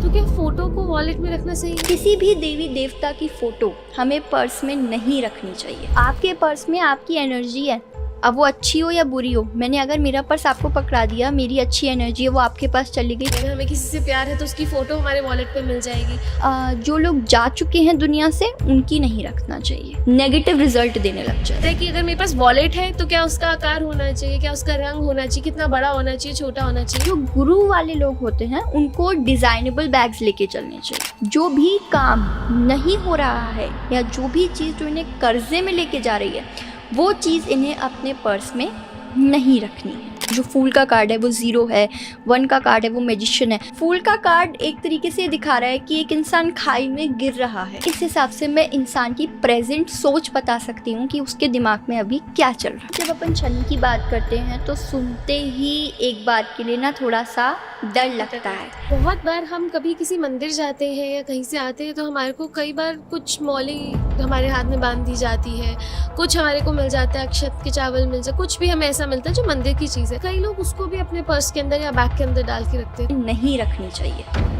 तो क्या फोटो को वॉलेट में रखना सही है? किसी भी देवी देवता की फोटो हमें पर्स में नहीं रखनी चाहिए। आपके पर्स में आपकी एनर्जी है, अब वो अच्छी हो या बुरी हो। मैंने अगर मेरा पर्स आपको पकड़ा दिया, मेरी अच्छी एनर्जी है, वो आपके पास चली गई। अगर हमें किसी से प्यार है तो उसकी फोटो हमारे वॉलेट पे मिल जाएगी। जो लोग जा चुके हैं दुनिया से, उनकी नहीं रखना चाहिए, नेगेटिव रिजल्ट देने लग जाता है। कि अगर मेरे पास वॉलेट है तो क्या उसका आकार होना चाहिए, क्या उसका रंग होना चाहिए, कितना बड़ा होना चाहिए, छोटा होना चाहिए? जो गुरु वाले लोग होते हैं उनको डिजाइनेबल बैग्स लेके चलने चाहिए। जो भी काम नहीं हो रहा है या जो भी चीज़ जो इन्हें कर्जे में लेके जा रही है, वो चीज़ इन्हें अपने पर्स में नहीं रखनी है। जो फूल का कार्ड है वो 0 है, 1 का कार्ड है वो मैजिशियन है। फूल का कार्ड एक तरीके से दिखा रहा है कि एक इंसान खाई में गिर रहा है। इस हिसाब से मैं इंसान की प्रेजेंट सोच बता सकती हूँ कि उसके दिमाग में अभी क्या चल रहा है। जब अपन शनि की बात करते हैं तो सुनते ही एक बार के लिए ना थोड़ा सा डर लगता है। बहुत बार हम कभी किसी मंदिर जाते हैं या कहीं से आते हैं तो हमारे को कई बार कुछ मौली हमारे हाथ में बांध दी जाती है, कुछ हमारे को मिल जाता है, अक्षत के चावल मिल जाए, कुछ भी हमें ऐसा मिलता है जो मंदिर की चीज़ है। कई लोग उसको भी अपने पर्स के अंदर या बैग के अंदर डाल के रखते हैं। नहीं रखनी चाहिए।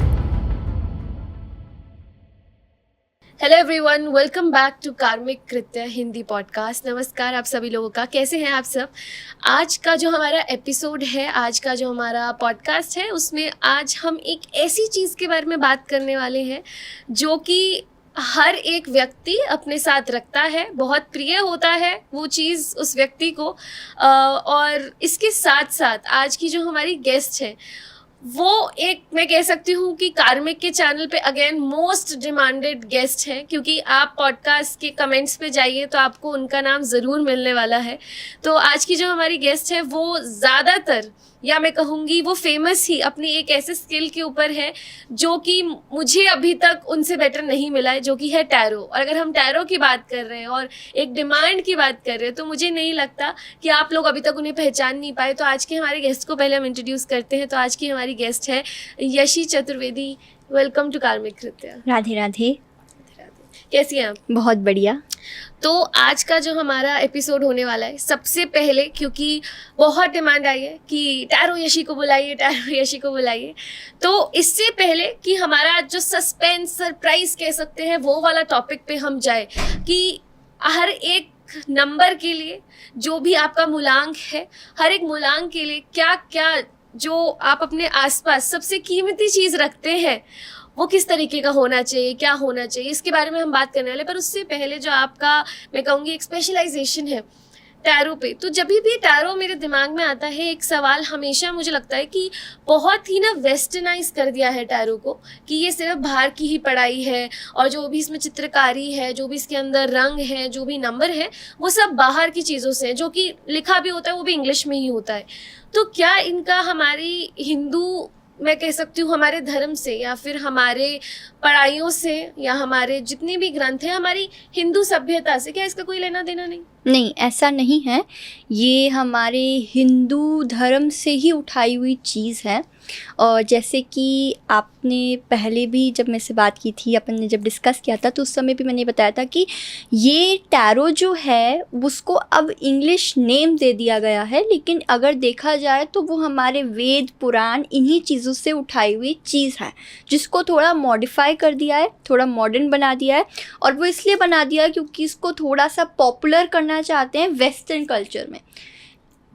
Hello everyone, welcome back to Karmik Kritya Hindi podcast. नमस्कार आप सभी लोगों का, कैसे हैं आप सब? आज का जो हमारा एपिसोड है, आज का जो हमारा पॉडकास्ट है, उसमें आज हम एक ऐसी चीज़ के बारे में बात करने वाले हैं जो कि हर एक व्यक्ति अपने साथ रखता है, बहुत प्रिय होता है वो चीज़ उस व्यक्ति को। और इसके साथ साथ आज की जो हमारी गेस्ट है वो एक, मैं कह सकती हूँ कि कार्मिक के चैनल पे अगेन मोस्ट डिमांडेड गेस्ट है, क्योंकि आप पॉडकास्ट के कमेंट्स पे जाइए तो आपको उनका नाम ज़रूर मिलने वाला है। तो आज की जो हमारी गेस्ट है वो ज़्यादातर, या मैं कहूँगी वो फेमस ही अपनी एक ऐसे स्किल के ऊपर है जो कि मुझे अभी तक उनसे बेटर नहीं मिला है, जो कि है टैरो। और अगर हम टैरो की बात कर रहे हैं और एक डिमांड की बात कर रहे हैं तो मुझे नहीं लगता कि आप लोग अभी तक उन्हें पहचान नहीं पाए। तो आज के हमारे गेस्ट को पहले हम इंट्रोड्यूस करते हैं। तो आज की हमारी गेस्ट है यशी चतुर्वेदी। वेलकम टू कार्मिक कृत्य। राधे राधे। कैसी हैं आप? बहुत बढ़िया। तो आज का जो हमारा एपिसोड होने वाला है, सबसे पहले क्योंकि बहुत डिमांड आई है कि टैरो यशी को बुलाइए, टैरो यशी को बुलाइए, तो इससे पहले कि हमारा जो सस्पेंस, सरप्राइज कह सकते हैं, वो वाला टॉपिक पे हम जाए कि हर एक नंबर के लिए जो भी आपका मूलांक है, हर एक मूलांक के लिए क्या क्या जो आप अपने आसपास सबसे कीमती चीज़ रखते हैं वो किस तरीके का होना चाहिए, क्या होना चाहिए, इसके बारे में हम बात करने वाले। पर उससे पहले जो आपका, मैं कहूँगी, एक स्पेशलाइजेशन है टैरो पे, तो जब भी टैरो मेरे दिमाग में आता है एक सवाल हमेशा मुझे लगता है कि बहुत ही ना वेस्टर्नाइज कर दिया है टैरो को, कि ये सिर्फ बाहर की ही पढ़ाई है और जो भी इसमें चित्रकारी है, जो भी इसके अंदर रंग है, जो भी नंबर है, वो सब बाहर की चीज़ों से है, जो कि लिखा भी होता है वो भी इंग्लिश में ही होता है। तो क्या इनका हमारी हिंदू, मैं कह सकती हूँ हमारे धर्म से या फिर हमारे पढ़ाइयों से या हमारे जितने भी ग्रंथ हैं, हमारी हिंदू सभ्यता से, क्या इसका कोई लेना देना नहीं? नहीं, ऐसा नहीं है। ये हमारे हिंदू धर्म से ही उठाई हुई चीज़ है। और जैसे कि आपने पहले भी जब मेरे से बात की थी, अपन ने जब डिस्कस किया था, तो उस समय भी मैंने बताया था कि ये टैरो जो है उसको अब इंग्लिश नेम दे दिया गया है, लेकिन अगर देखा जाए तो वो हमारे वेद पुराण इन्हीं चीज़ों से उठाई हुई चीज़ है, जिसको थोड़ा मॉडिफाई कर दिया है, थोड़ा मॉडर्न बना दिया है। और वो इसलिए बना दिया है क्योंकि इसको थोड़ा सा पॉपुलर करना चाहते हैं वेस्टर्न कल्चर में,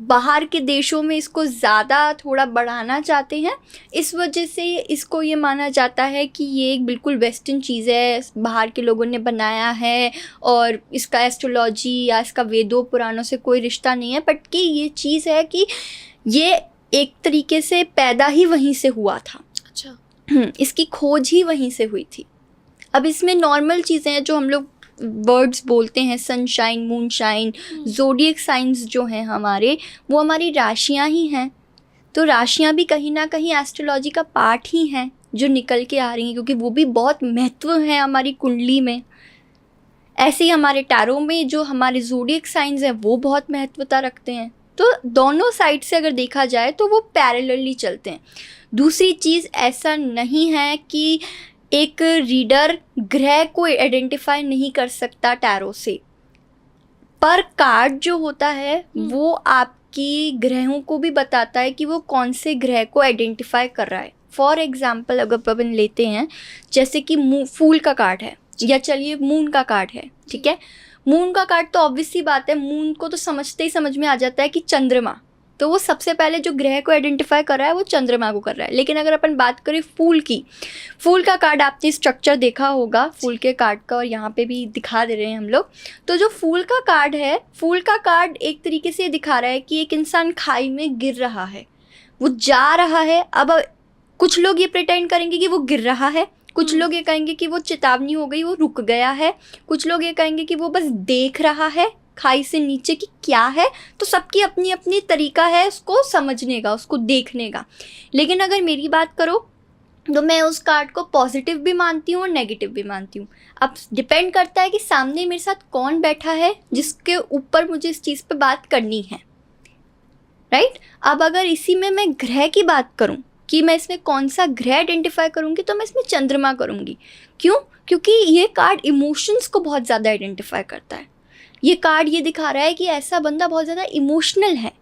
बाहर के देशों में इसको ज़्यादा थोड़ा बढ़ाना चाहते हैं। इस वजह से इसको ये माना जाता है कि ये एक बिल्कुल वेस्टर्न चीज़ है, बाहर के लोगों ने बनाया है और इसका एस्ट्रोलॉजी या इसका वेदों पुराणों से कोई रिश्ता नहीं है। बट कि ये चीज़ है कि ये एक तरीके से पैदा ही वहीं से हुआ था। अच्छा। इसकी खोज ही वहीं से हुई थी। अब इसमें नॉर्मल चीज़ें हैं जो हम लोग वर्ड्स बोलते हैं, सनशाइन, मूनशाइन, ज़ोडिएक साइंस जो हैं हमारे, वो हमारी राशियां ही हैं। तो राशियां भी कहीं ना कहीं एस्ट्रोलॉजी का पार्ट ही हैं जो निकल के आ रही हैं, क्योंकि वो भी बहुत महत्व है हमारी कुंडली में। ऐसे ही हमारे टैरो में जो हमारे ज़ोडिएक साइंस हैं वो बहुत महत्वता रखते हैं। तो दोनों साइड से अगर देखा जाए तो वो पैरेलली चलते हैं। दूसरी चीज़, ऐसा नहीं है कि एक रीडर ग्रह को आइडेंटिफाई नहीं कर सकता टैरो से, पर कार्ड जो होता है वो आपकी ग्रहों को भी बताता है कि वो कौन से ग्रह को आइडेंटिफाई कर रहा है। फॉर एग्जाम्पल अगर अपन लेते हैं जैसे कि फूल का कार्ड है या चलिए मून का कार्ड है, ठीक है। मून का कार्ड तो ऑब्वियस सी बात है, मून को तो समझते ही समझ में आ जाता है कि चंद्रमा, तो वो सबसे पहले जो ग्रह को आइडेंटिफाई कर रहा है वो चंद्रमा को कर रहा है। लेकिन अगर अपन बात करें फूल की, फूल का कार्ड आपने स्ट्रक्चर देखा होगा फूल के कार्ड का, और यहाँ पे भी दिखा दे रहे हैं हम लोग। तो जो फूल का कार्ड है, फूल का कार्ड एक तरीके से दिखा रहा है कि एक इंसान खाई में गिर रहा है, वो जा रहा है। अब कुछ लोग ये प्रिटेंड करेंगे कि वो गिर रहा है, कुछ लोग ये कहेंगे कि वो चेतावनी हो गई, वो रुक गया है, कुछ लोग ये कहेंगे कि वो बस देख रहा है खाई से नीचे कि क्या है। तो सबकी अपनी अपनी तरीका है उसको समझने का, उसको देखने का। लेकिन अगर मेरी बात करो तो मैं उस कार्ड को पॉजिटिव भी मानती हूँ और नेगेटिव भी मानती हूँ। अब डिपेंड करता है कि सामने मेरे साथ कौन बैठा है जिसके ऊपर मुझे इस चीज़ पे बात करनी है, राइट। अब अगर इसी में मैं ग्रह की बात करूँ कि मैं इसमें कौन सा ग्रह आइडेंटिफाई करूँगी, तो मैं इसमें चंद्रमा करूँगी। क्यों? क्योंकि ये कार्ड इमोशंस को बहुत ज़्यादा आइडेंटिफाई करता है। ये कार्ड ये दिखा रहा है कि ऐसा बंदा बहुत ज़्यादा इमोशनल है।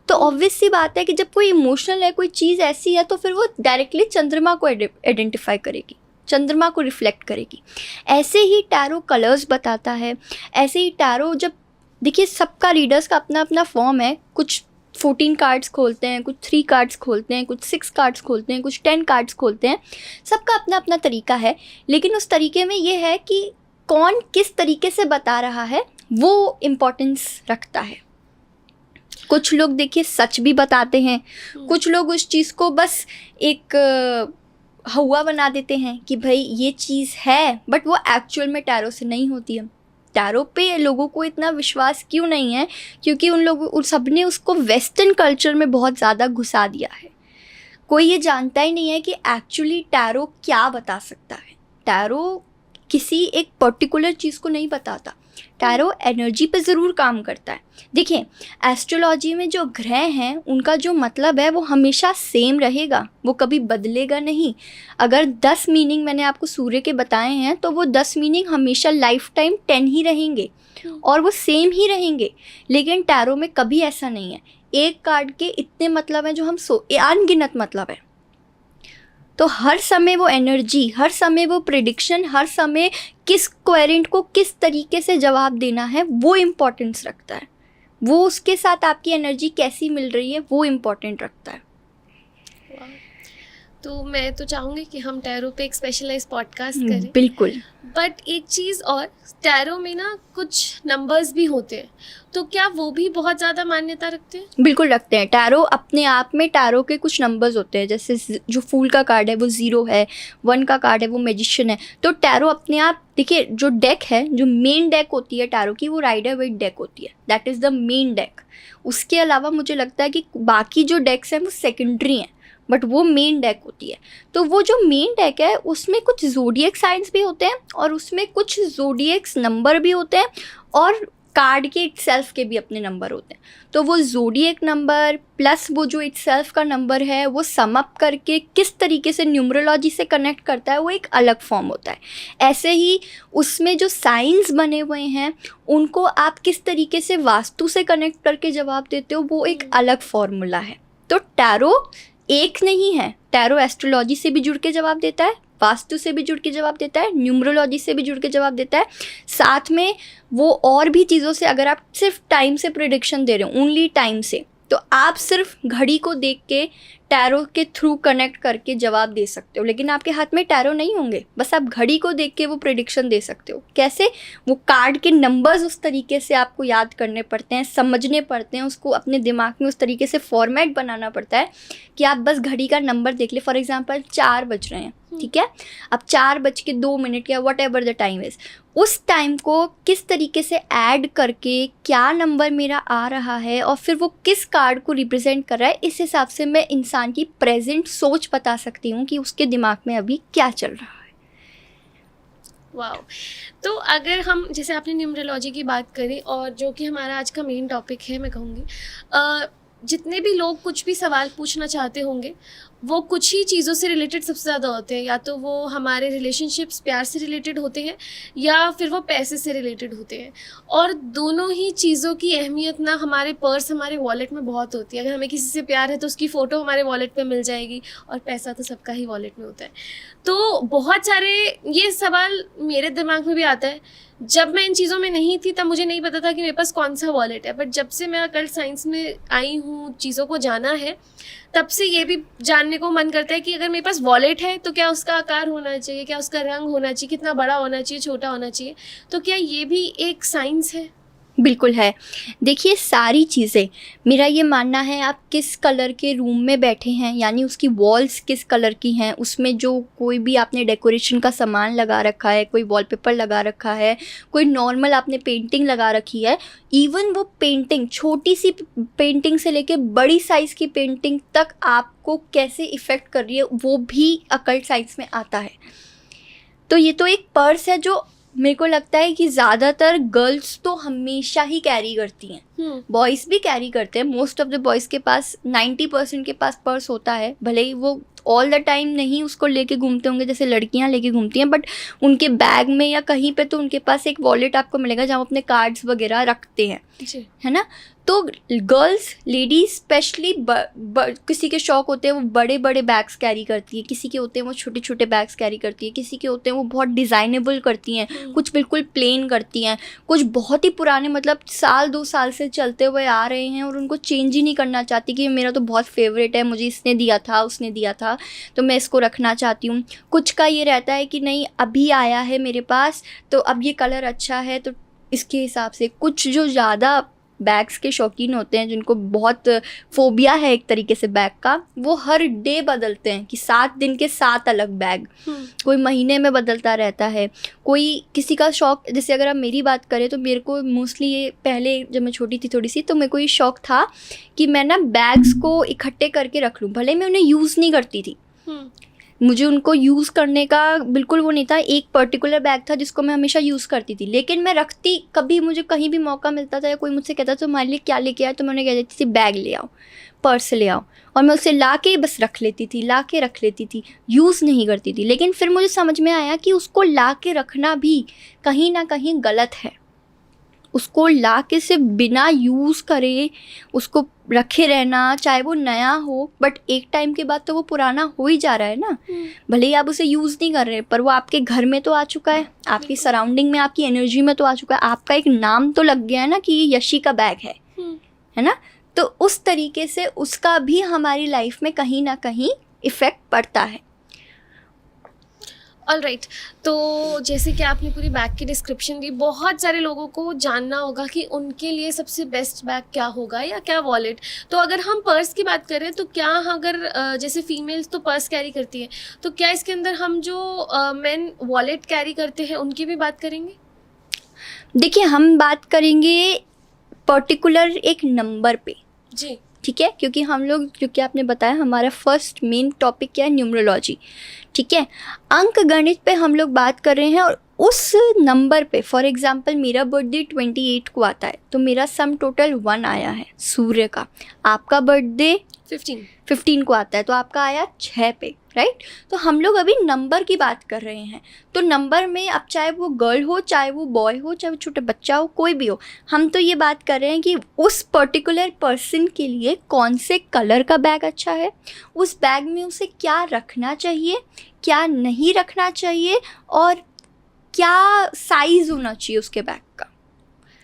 तो ऑब्वियस सी बात है कि जब कोई इमोशनल है, कोई चीज़ ऐसी है, तो फिर वो डायरेक्टली चंद्रमा को आइडेंटिफाई करेगी, चंद्रमा को रिफ्लेक्ट करेगी। ऐसे ही टैरो कलर्स बताता है, ऐसे ही टैरो जब देखिए सबका रीडर्स का अपना अपना फॉर्म है। कुछ 14 कार्ड्स खोलते हैं, कुछ 3 कार्ड्स खोलते हैं, कुछ 6 कार्ड्स खोलते हैं, कुछ 10 कार्ड्स खोलते हैं। सबका अपना अपना तरीका है, लेकिन उस तरीके में ये है कि कौन किस तरीके से बता रहा है वो इम्पोर्टेंस रखता है। कुछ लोग देखिए सच भी बताते हैं, कुछ लोग उस चीज़ को बस एक हुआ बना देते हैं कि भाई ये चीज़ है, बट वो एक्चुअल में टैरो से नहीं होती है। टैरो पे लोगों को इतना विश्वास क्यों नहीं है? क्योंकि उन सब ने उसको वेस्टर्न कल्चर में बहुत ज़्यादा घुसा दिया है। कोई ये जानता ही नहीं है कि एक्चुअली टैरो क्या बता सकता है। टैरो किसी एक पर्टिकुलर चीज़ को नहीं बताता, टैरो एनर्जी पे ज़रूर काम करता है। देखिए एस्ट्रोलॉजी में जो ग्रह हैं उनका जो मतलब है वो हमेशा सेम रहेगा, वो कभी बदलेगा नहीं। अगर 10 मीनिंग मैंने आपको सूर्य के बताए हैं तो वो 10 मीनिंग हमेशा लाइफ टाइम 10 ही रहेंगे और वो सेम ही रहेंगे। लेकिन टैरो में कभी ऐसा नहीं है, एक कार्ड के इतने मतलब हैं जो हम अनगिनत मतलब है। तो हर समय वो एनर्जी, हर समय वो प्रेडिक्शन, हर समय किस क्वेरेंट को किस तरीके से जवाब देना है वो इम्पोर्टेंस रखता है। वो उसके साथ आपकी एनर्जी कैसी मिल रही है वो इम्पोर्टेंट रखता है। तो मैं तो चाहूँगी कि हम टैरो पे एक स्पेशलाइज पॉडकास्ट करें। बिल्कुल। बट एक चीज़ और, टैरो में ना कुछ नंबर्स भी होते हैं, तो क्या वो भी बहुत ज़्यादा मान्यता रखते हैं? बिल्कुल रखते हैं। टैरो अपने आप में, टैरो के कुछ नंबर्स होते हैं, जैसे जो फूल का कार्ड है वो 0 है, 1 का कार्ड है वो मैजिशियन है। तो टैरो अपने आप, देखिए जो डेक है, जो मेन डेक होती है टैरो की, वो राइडर वेट डेक होती है, that is the main deck. उसके अलावा मुझे लगता है कि बाकी जो डेक्स हैं वो सेकेंडरी हैं, बट वो मेन डेक होती है। तो वो जो मेन डेक है उसमें कुछ ज़ोडिएक साइंस भी होते हैं और उसमें कुछ ज़ोडिएक्स नंबर भी होते हैं और कार्ड के इटसेल्फ के भी अपने नंबर होते हैं। तो वो ज़ोडिएक नंबर प्लस वो जो इटसेल्फ का नंबर है वो सम अप करके किस तरीके से न्यूमरोलॉजी से कनेक्ट करता है वो एक अलग फॉर्म होता है। ऐसे ही उसमें जो साइंस बने हुए हैं उनको आप किस तरीके से वास्तु से कनेक्ट करके जवाब देते हो वो एक अलग फॉर्मूला है। तो टैरो एक नहीं है, टैरो एस्ट्रोलॉजी से भी जुड़ के जवाब देता है, वास्तु से भी जुड़ के जवाब देता है, न्यूमरोलॉजी से भी जुड़ के जवाब देता है, साथ में वो और भी चीज़ों से। अगर आप सिर्फ टाइम से प्रेडिक्शन दे रहे हो, ओनली टाइम से, तो आप सिर्फ घड़ी को देख के टैरो के थ्रू कनेक्ट करके जवाब दे सकते हो, लेकिन आपके हाथ में टैरो नहीं होंगे, बस आप घड़ी को देख के वो प्रेडिक्शन दे सकते हो। कैसे? वो कार्ड के नंबर्स उस तरीके से आपको याद करने पड़ते हैं, समझने पड़ते हैं, उसको अपने दिमाग में उस तरीके से फॉर्मेट बनाना पड़ता है कि आप बस घड़ी का नंबर देख ले। फॉर एग्जाम्पल 4 बज रहे हैं, ठीक है, अब 4:02 या what ever the time is, उस टाइम को किस तरीके से ऐड करके क्या नंबर मेरा आ रहा है और फिर वो किस कार्ड को रिप्रेजेंट कर रहा है, इस हिसाब से मैं इंसान की प्रेजेंट सोच बता सकती हूँ कि उसके दिमाग में अभी क्या चल रहा है। वाओ। तो अगर हम, जैसे आपने न्यूमरोलॉजी की बात करी और जो कि हमारा आज का मेन टॉपिक है, मैं कहूँगी जितने भी लोग कुछ भी सवाल पूछना चाहते होंगे वो कुछ ही चीज़ों से रिलेटेड सबसे ज़्यादा होते हैं, या तो वो हमारे रिलेशनशिप्स प्यार से रिलेटेड होते हैं या फिर वो पैसे से रिलेटेड होते हैं। और दोनों ही चीज़ों की अहमियत ना हमारे पर्स, हमारे वॉलेट में बहुत होती है। अगर हमें किसी से प्यार है तो उसकी फ़ोटो हमारे वॉलेट पे मिल जाएगी, और पैसा तो सबका ही वॉलेट में होता है। तो बहुत सारे ये सवाल मेरे दिमाग में भी आता है। जब मैं इन चीज़ों में नहीं थी तब मुझे नहीं पता था कि मेरे पास कौन सा वॉलेट है, बट जब से मैं अकल्ट साइंस में आई हूँ, चीज़ों को जाना है, तब से ये भी जानने को मन करता है कि अगर मेरे पास वॉलेट है तो क्या उसका आकार होना चाहिए, क्या उसका रंग होना चाहिए, कितना बड़ा होना चाहिए, छोटा होना चाहिए। तो क्या ये भी एक साइंस है? बिल्कुल है। देखिए सारी चीज़ें, मेरा ये मानना है, आप किस कलर के रूम में बैठे हैं, यानी उसकी वॉल्स किस कलर की हैं, उसमें जो कोई भी आपने डेकोरेशन का सामान लगा रखा है, कोई वॉलपेपर लगा रखा है, कोई नॉर्मल आपने पेंटिंग लगा रखी है, इवन वो पेंटिंग, छोटी सी पेंटिंग से लेके बड़ी साइज़ की पेंटिंग तक आपको कैसे इफ़ेक्ट कर रही है, वो भी अकल्ट साइंस में आता है। तो ये तो एक पर्स है जो मेरे को लगता है कि ज़्यादातर गर्ल्स तो हमेशा ही कैरी करती हैं, बॉयज़ भी कैरी करते हैं। मोस्ट ऑफ द बॉयज़ के पास 90% के पास पर्स होता है, भले ही वो ऑल द टाइम नहीं उसको लेके घूमते होंगे जैसे लड़कियां लेके घूमती हैं, बट उनके बैग में या कहीं पे तो उनके पास एक वॉलेट आपको मिलेगा जहाँ अपने कार्ड्स वगैरह रखते हैं, है ना। तो गर्ल्स, लेडीज स्पेशली, किसी के शौक होते हैं वो बड़े बड़े बैग्स कैरी करती है, किसी के होते हैं वो छोटे छोटे बैग्स कैरी करती है, किसी के होते हैं वो बहुत डिज़ाइनेबल करती हैं, कुछ बिल्कुल प्लेन करती हैं, कुछ बहुत ही पुराने, मतलब 1-2 साल से चलते हुए आ रहे हैं और उनको चेंज ही नहीं करना चाहती कि मेरा तो बहुत फेवरेट है, मुझे इसने दिया था, उसने दिया था, तो मैं इसको रखना चाहती हूँ। कुछ का ये रहता है कि नहीं, अभी आया है मेरे पास तो अब ये कलर अच्छा है तो इसके हिसाब से। कुछ जो ज़्यादा बैग्स के शौकीन होते हैं, जिनको बहुत फोबिया है एक तरीके से बैग का, वो हर डे बदलते हैं कि 7 दिन के 7 अलग बैग, कोई महीने में बदलता रहता है। कोई किसी का शौक, जैसे अगर आप मेरी बात करें तो मेरे को मोस्टली ये, पहले जब मैं छोटी थी थोड़ी सी, तो मेरे को ये शौक था कि मैं ना बैग्स को इकट्ठे करके रख लूँ, भले मैं उन्हें यूज़ नहीं करती थी, मुझे उनको यूज़ करने का बिल्कुल वो नहीं था। एक पर्टिकुलर बैग था जिसको मैं हमेशा यूज़ करती थी, लेकिन मैं रखती, कभी मुझे कहीं भी मौका मिलता था या कोई मुझसे कहता था तुम्हारे लिए क्या लेके आया, तो मैं उन्हें कह देती थी बैग ले आओ, पर्स ले आओ, और मैं उसे ला के बस रख लेती थी, ला के रख लेती थी, यूज़ नहीं करती थी। लेकिन फिर मुझे समझ में आया कि उसको ला के रखना भी कहीं ना कहीं गलत है। उसको ला के से बिना यूज़ करे उसको रखे रहना, चाहे वो नया हो, बट एक टाइम के बाद तो वो पुराना हो ही जा रहा है ना। भले ही आप उसे यूज़ नहीं कर रहे, पर वो आपके घर में तो आ चुका है, आपकी सराउंडिंग में, आपकी एनर्जी में तो आ चुका है, आपका एक नाम तो लग गया है ना कि ये यशी का बैग है ना। तो उस तरीके से उसका भी हमारी लाइफ में कहीं ना कहीं इफ़ेक्ट पड़ता है। ऑलराइट, तो जैसे कि आपने पूरी बैग की डिस्क्रिप्शन दी, बहुत सारे लोगों को जानना होगा कि उनके लिए सबसे बेस्ट बैग क्या होगा या क्या वॉलेट। तो अगर हम पर्स की बात करें तो क्या, अगर जैसे फीमेल्स तो पर्स कैरी करती है, तो क्या इसके अंदर हम जो मेन वॉलेट कैरी करते हैं उनकी भी बात करेंगे? देखिए, हम बात करेंगे पर्टिकुलर एक नंबर पे, जी ठीक है, क्योंकि हम लोग, क्योंकि आपने बताया हमारा फर्स्ट मेन टॉपिक क्या है, न्यूमरोलॉजी, ठीक है, अंक गणित पे हम लोग बात कर रहे हैं। और उस नंबर पे, फॉर एग्जांपल मेरा बर्थडे 28 को आता है, तो मेरा सम टोटल 1 आया है सूर्य का। आपका बर्थडे 15 को आता है, तो आपका आया 6 पे, राइट। तो हम लोग अभी नंबर की बात कर रहे हैं। तो नंबर में, अब चाहे वो गर्ल हो, चाहे वो बॉय हो, चाहे वो छोटा बच्चा हो, कोई भी हो, हम तो ये बात कर रहे हैं कि उस पर्टिकुलर पर्सन के लिए कौन से कलर का बैग अच्छा है, उस बैग में उसे क्या रखना चाहिए, क्या नहीं रखना चाहिए, और क्या साइज़ होना चाहिए उसके बैग का।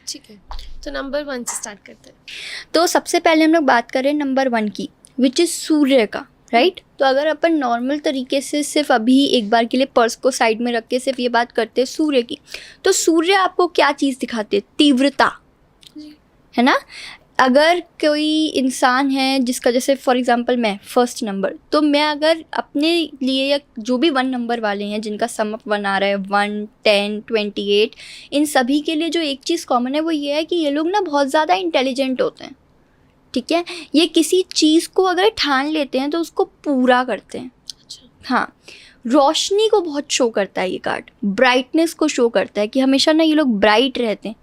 ठीक है, तो नंबर 1 से स्टार्ट करते हैं। तो सबसे पहले हम लोग बात करें नंबर 1 की, विच इज़ सूर्य का, राइट। तो अगर अपन नॉर्मल तरीके से सिर्फ अभी एक बार के लिए पर्स को साइड में रख के सिर्फ ये बात करते हैं सूर्य की, तो सूर्य आपको क्या चीज़ दिखाते हैं? तीव्रता, है ना। अगर कोई इंसान है जिसका, जैसे फॉर एग्जांपल मैं फर्स्ट नंबर, तो मैं अगर अपने लिए, या जो भी 1 नंबर वाले हैं जिनका सम अप 1 आ रहा है, 1, 10, 28, इन सभी के लिए जो एक चीज़ कॉमन है वो ये है कि ये लोग ना बहुत ज़्यादा इंटेलिजेंट होते हैं, ठीक है। ये किसी चीज़ को अगर ठान लेते हैं तो उसको पूरा करते हैं। अच्छा। हाँ, रोशनी को बहुत शो करता है ये कार्ड, ब्राइटनेस को शो करता है कि हमेशा ना ये लोग ब्राइट रहते हैं।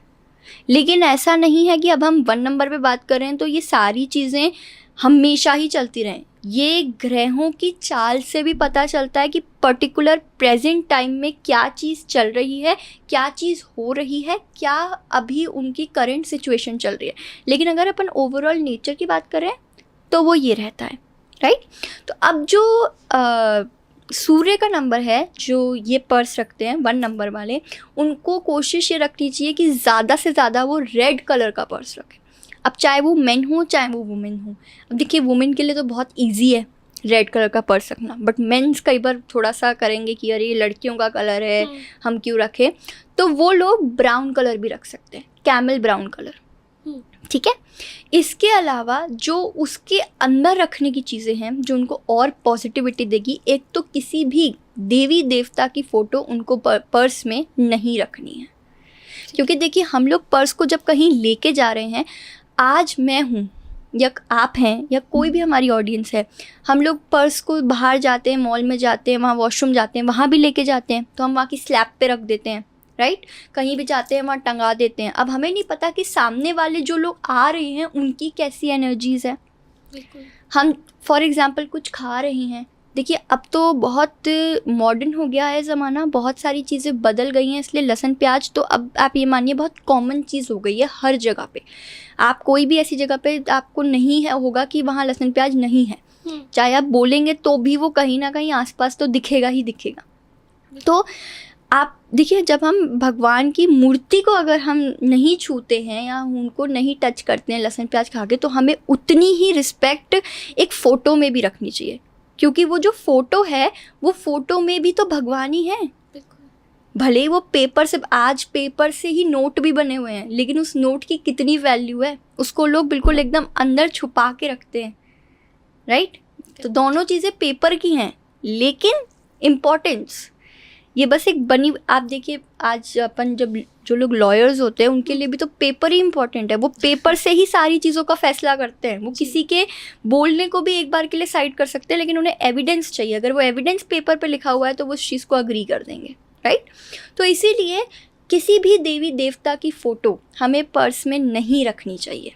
लेकिन ऐसा नहीं है कि अब हम 1 नंबर पे बात कर रहे हैं तो ये सारी चीज़ें हमेशा ही चलती रहें। ये ग्रहों की चाल से भी पता चलता है कि पर्टिकुलर प्रेजेंट टाइम में क्या चीज़ चल रही है, क्या चीज़ हो रही है, क्या अभी उनकी करंट सिचुएशन चल रही है। लेकिन अगर अपन ओवरऑल नेचर की बात करें तो वो ये रहता है, राइट। तो अब जो सूर्य का नंबर है, जो ये पर्स रखते हैं 1 नंबर वाले, उनको कोशिश ये रखनी चाहिए कि ज़्यादा से ज़्यादा वो रेड कलर का पर्स रखें। अब चाहे वो मेन हो चाहे वो वुमेन हो। अब देखिए वुमेन के लिए तो बहुत इजी है रेड कलर का पर्स रखना, बट मेंस कई बार थोड़ा सा करेंगे कि अरे लड़कियों का कलर है, हम क्यों रखें, तो वो लोग ब्राउन कलर भी रख सकते हैं, कैमल ब्राउन कलर, ठीक है। इसके अलावा जो उसके अंदर रखने की चीज़ें हैं जो उनको और पॉजिटिविटी देगी, एक तो किसी भी देवी देवता की फ़ोटो उनको पर्स में नहीं रखनी है। क्योंकि देखिए हम लोग पर्स को जब कहीं लेके जा रहे हैं, आज मैं हूँ या आप हैं या कोई भी हमारी ऑडियंस है, हम लोग पर्स को बाहर जाते हैं, मॉल में जाते हैं, वहाँ वॉशरूम जाते हैं, वहाँ भी लेके जाते हैं, तो हम वहाँ की स्लैब पे रख देते हैं, राइट। कहीं भी जाते हैं वहाँ टंगा देते हैं। अब हमें नहीं पता कि सामने वाले जो लोग आ रहे हैं उनकी कैसी एनर्जीज़ है। हम फॉर एग्ज़ाम्पल कुछ खा रहे हैं, देखिए अब तो बहुत मॉडर्न हो गया है ज़माना, बहुत सारी चीज़ें बदल गई हैं, इसलिए लहसुन प्याज तो अब आप ये मानिए बहुत कॉमन चीज़ हो गई है हर जगह पे। आप कोई भी ऐसी जगह पे आपको नहीं है होगा कि वहाँ लहसुन प्याज नहीं है, चाहे आप बोलेंगे तो भी वो कहीं ना कहीं आसपास तो दिखेगा ही दिखेगा। तो आप देखिए जब हम भगवान की मूर्ति को अगर हम नहीं छूते हैं या उनको नहीं टच करते हैं लहसुन प्याज खा के, तो हमें उतनी ही रिस्पेक्ट एक फ़ोटो में भी रखनी चाहिए, क्योंकि वो जो फ़ोटो है वो फ़ोटो में भी तो भगवान ही है। भले ही वो पेपर से, आज पेपर से ही नोट भी बने हुए हैं, लेकिन उस नोट की कितनी वैल्यू है उसको लोग बिल्कुल एकदम अंदर छुपा के रखते हैं, राइट। तो दोनों चीज़ें पेपर की हैं, लेकिन इम्पोर्टेंस ये बस एक बनी। आप देखिए आज अपन जब जो लोग लॉयर्स होते हैं उनके लिए भी तो पेपर ही इम्पोर्टेंट है, वो पेपर से ही सारी चीज़ों का फैसला करते हैं। वो किसी के बोलने को भी एक बार के लिए साइड कर सकते हैं, लेकिन उन्हें एविडेंस चाहिए। अगर वो एविडेंस पेपर पे लिखा हुआ है तो वो उस चीज़ को अग्री कर देंगे, राइट। तो इसीलिए किसी भी देवी देवता की फ़ोटो हमें पर्स में नहीं रखनी चाहिए,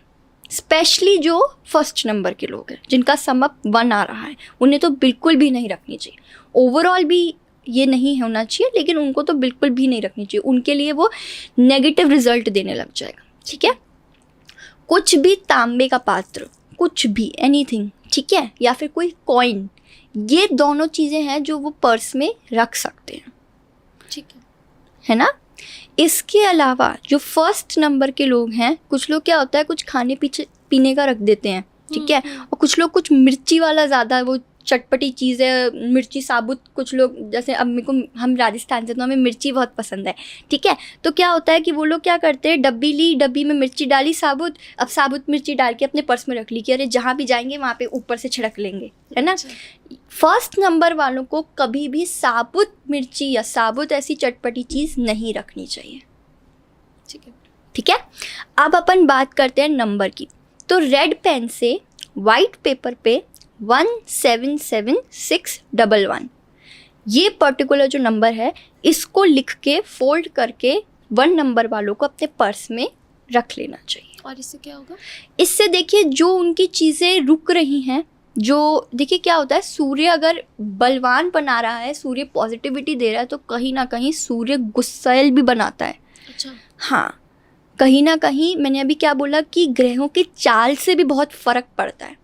स्पेशली जो फर्स्ट नंबर के लोग हैं जिनका सम अप 1 आ रहा है, उन्हें तो बिल्कुल भी नहीं रखनी चाहिए। ओवरऑल भी ये नहीं होना चाहिए, लेकिन उनको तो बिल्कुल भी नहीं रखनी चाहिए, उनके लिए वो नेगेटिव रिजल्ट देने लग जाएगा, ठीक है। कुछ भी तांबे का पात्र, कुछ भी एनीथिंग, ठीक है, या फिर कोई कॉइन, ये दोनों चीज़ें हैं जो वो पर्स में रख सकते हैं, ठीक है ना। इसके अलावा जो फर्स्ट नंबर के लोग हैं, कुछ लोग क्या होता है कुछ खाने पीने का रख देते हैं, ठीक है, और कुछ लोग कुछ मिर्ची वाला ज़्यादा, वो चटपटी चीज़ है, मिर्ची साबुत, कुछ लोग जैसे अब मेरे को, हम राजस्थान से तो हमें मिर्ची बहुत पसंद है, ठीक है। तो क्या होता है कि वो लोग क्या करते हैं, डब्बी ली, डब्बी में मिर्ची डाली साबुत, अब साबुत मिर्ची डाल के अपने पर्स में रख ली कि अरे जहाँ भी जाएंगे वहाँ पे ऊपर से छिड़क लेंगे, है ना। फर्स्ट नंबर वालों को कभी भी साबुत मिर्ची या साबुत ऐसी चटपटी चीज़ नहीं रखनी चाहिए, ठीक है। अब अपन बात करते हैं नंबर की। तो रेड पेन से वाइट पेपर पे 177611 ये पर्टिकुलर जो नंबर है, इसको लिख के फोल्ड करके 1 नंबर वालों को अपने पर्स में रख लेना चाहिए। और इससे क्या होगा? इससे देखिए जो उनकी चीज़ें रुक रही हैं, जो देखिए क्या होता है, सूर्य अगर बलवान बना रहा है, सूर्य पॉजिटिविटी दे रहा है, तो कहीं ना कहीं सूर्य गुस्सैल भी बनाता है। अच्छा, हाँ, कहीं ना कहीं मैंने अभी क्या बोला कि ग्रहों की चाल से भी बहुत फ़र्क पड़ता है,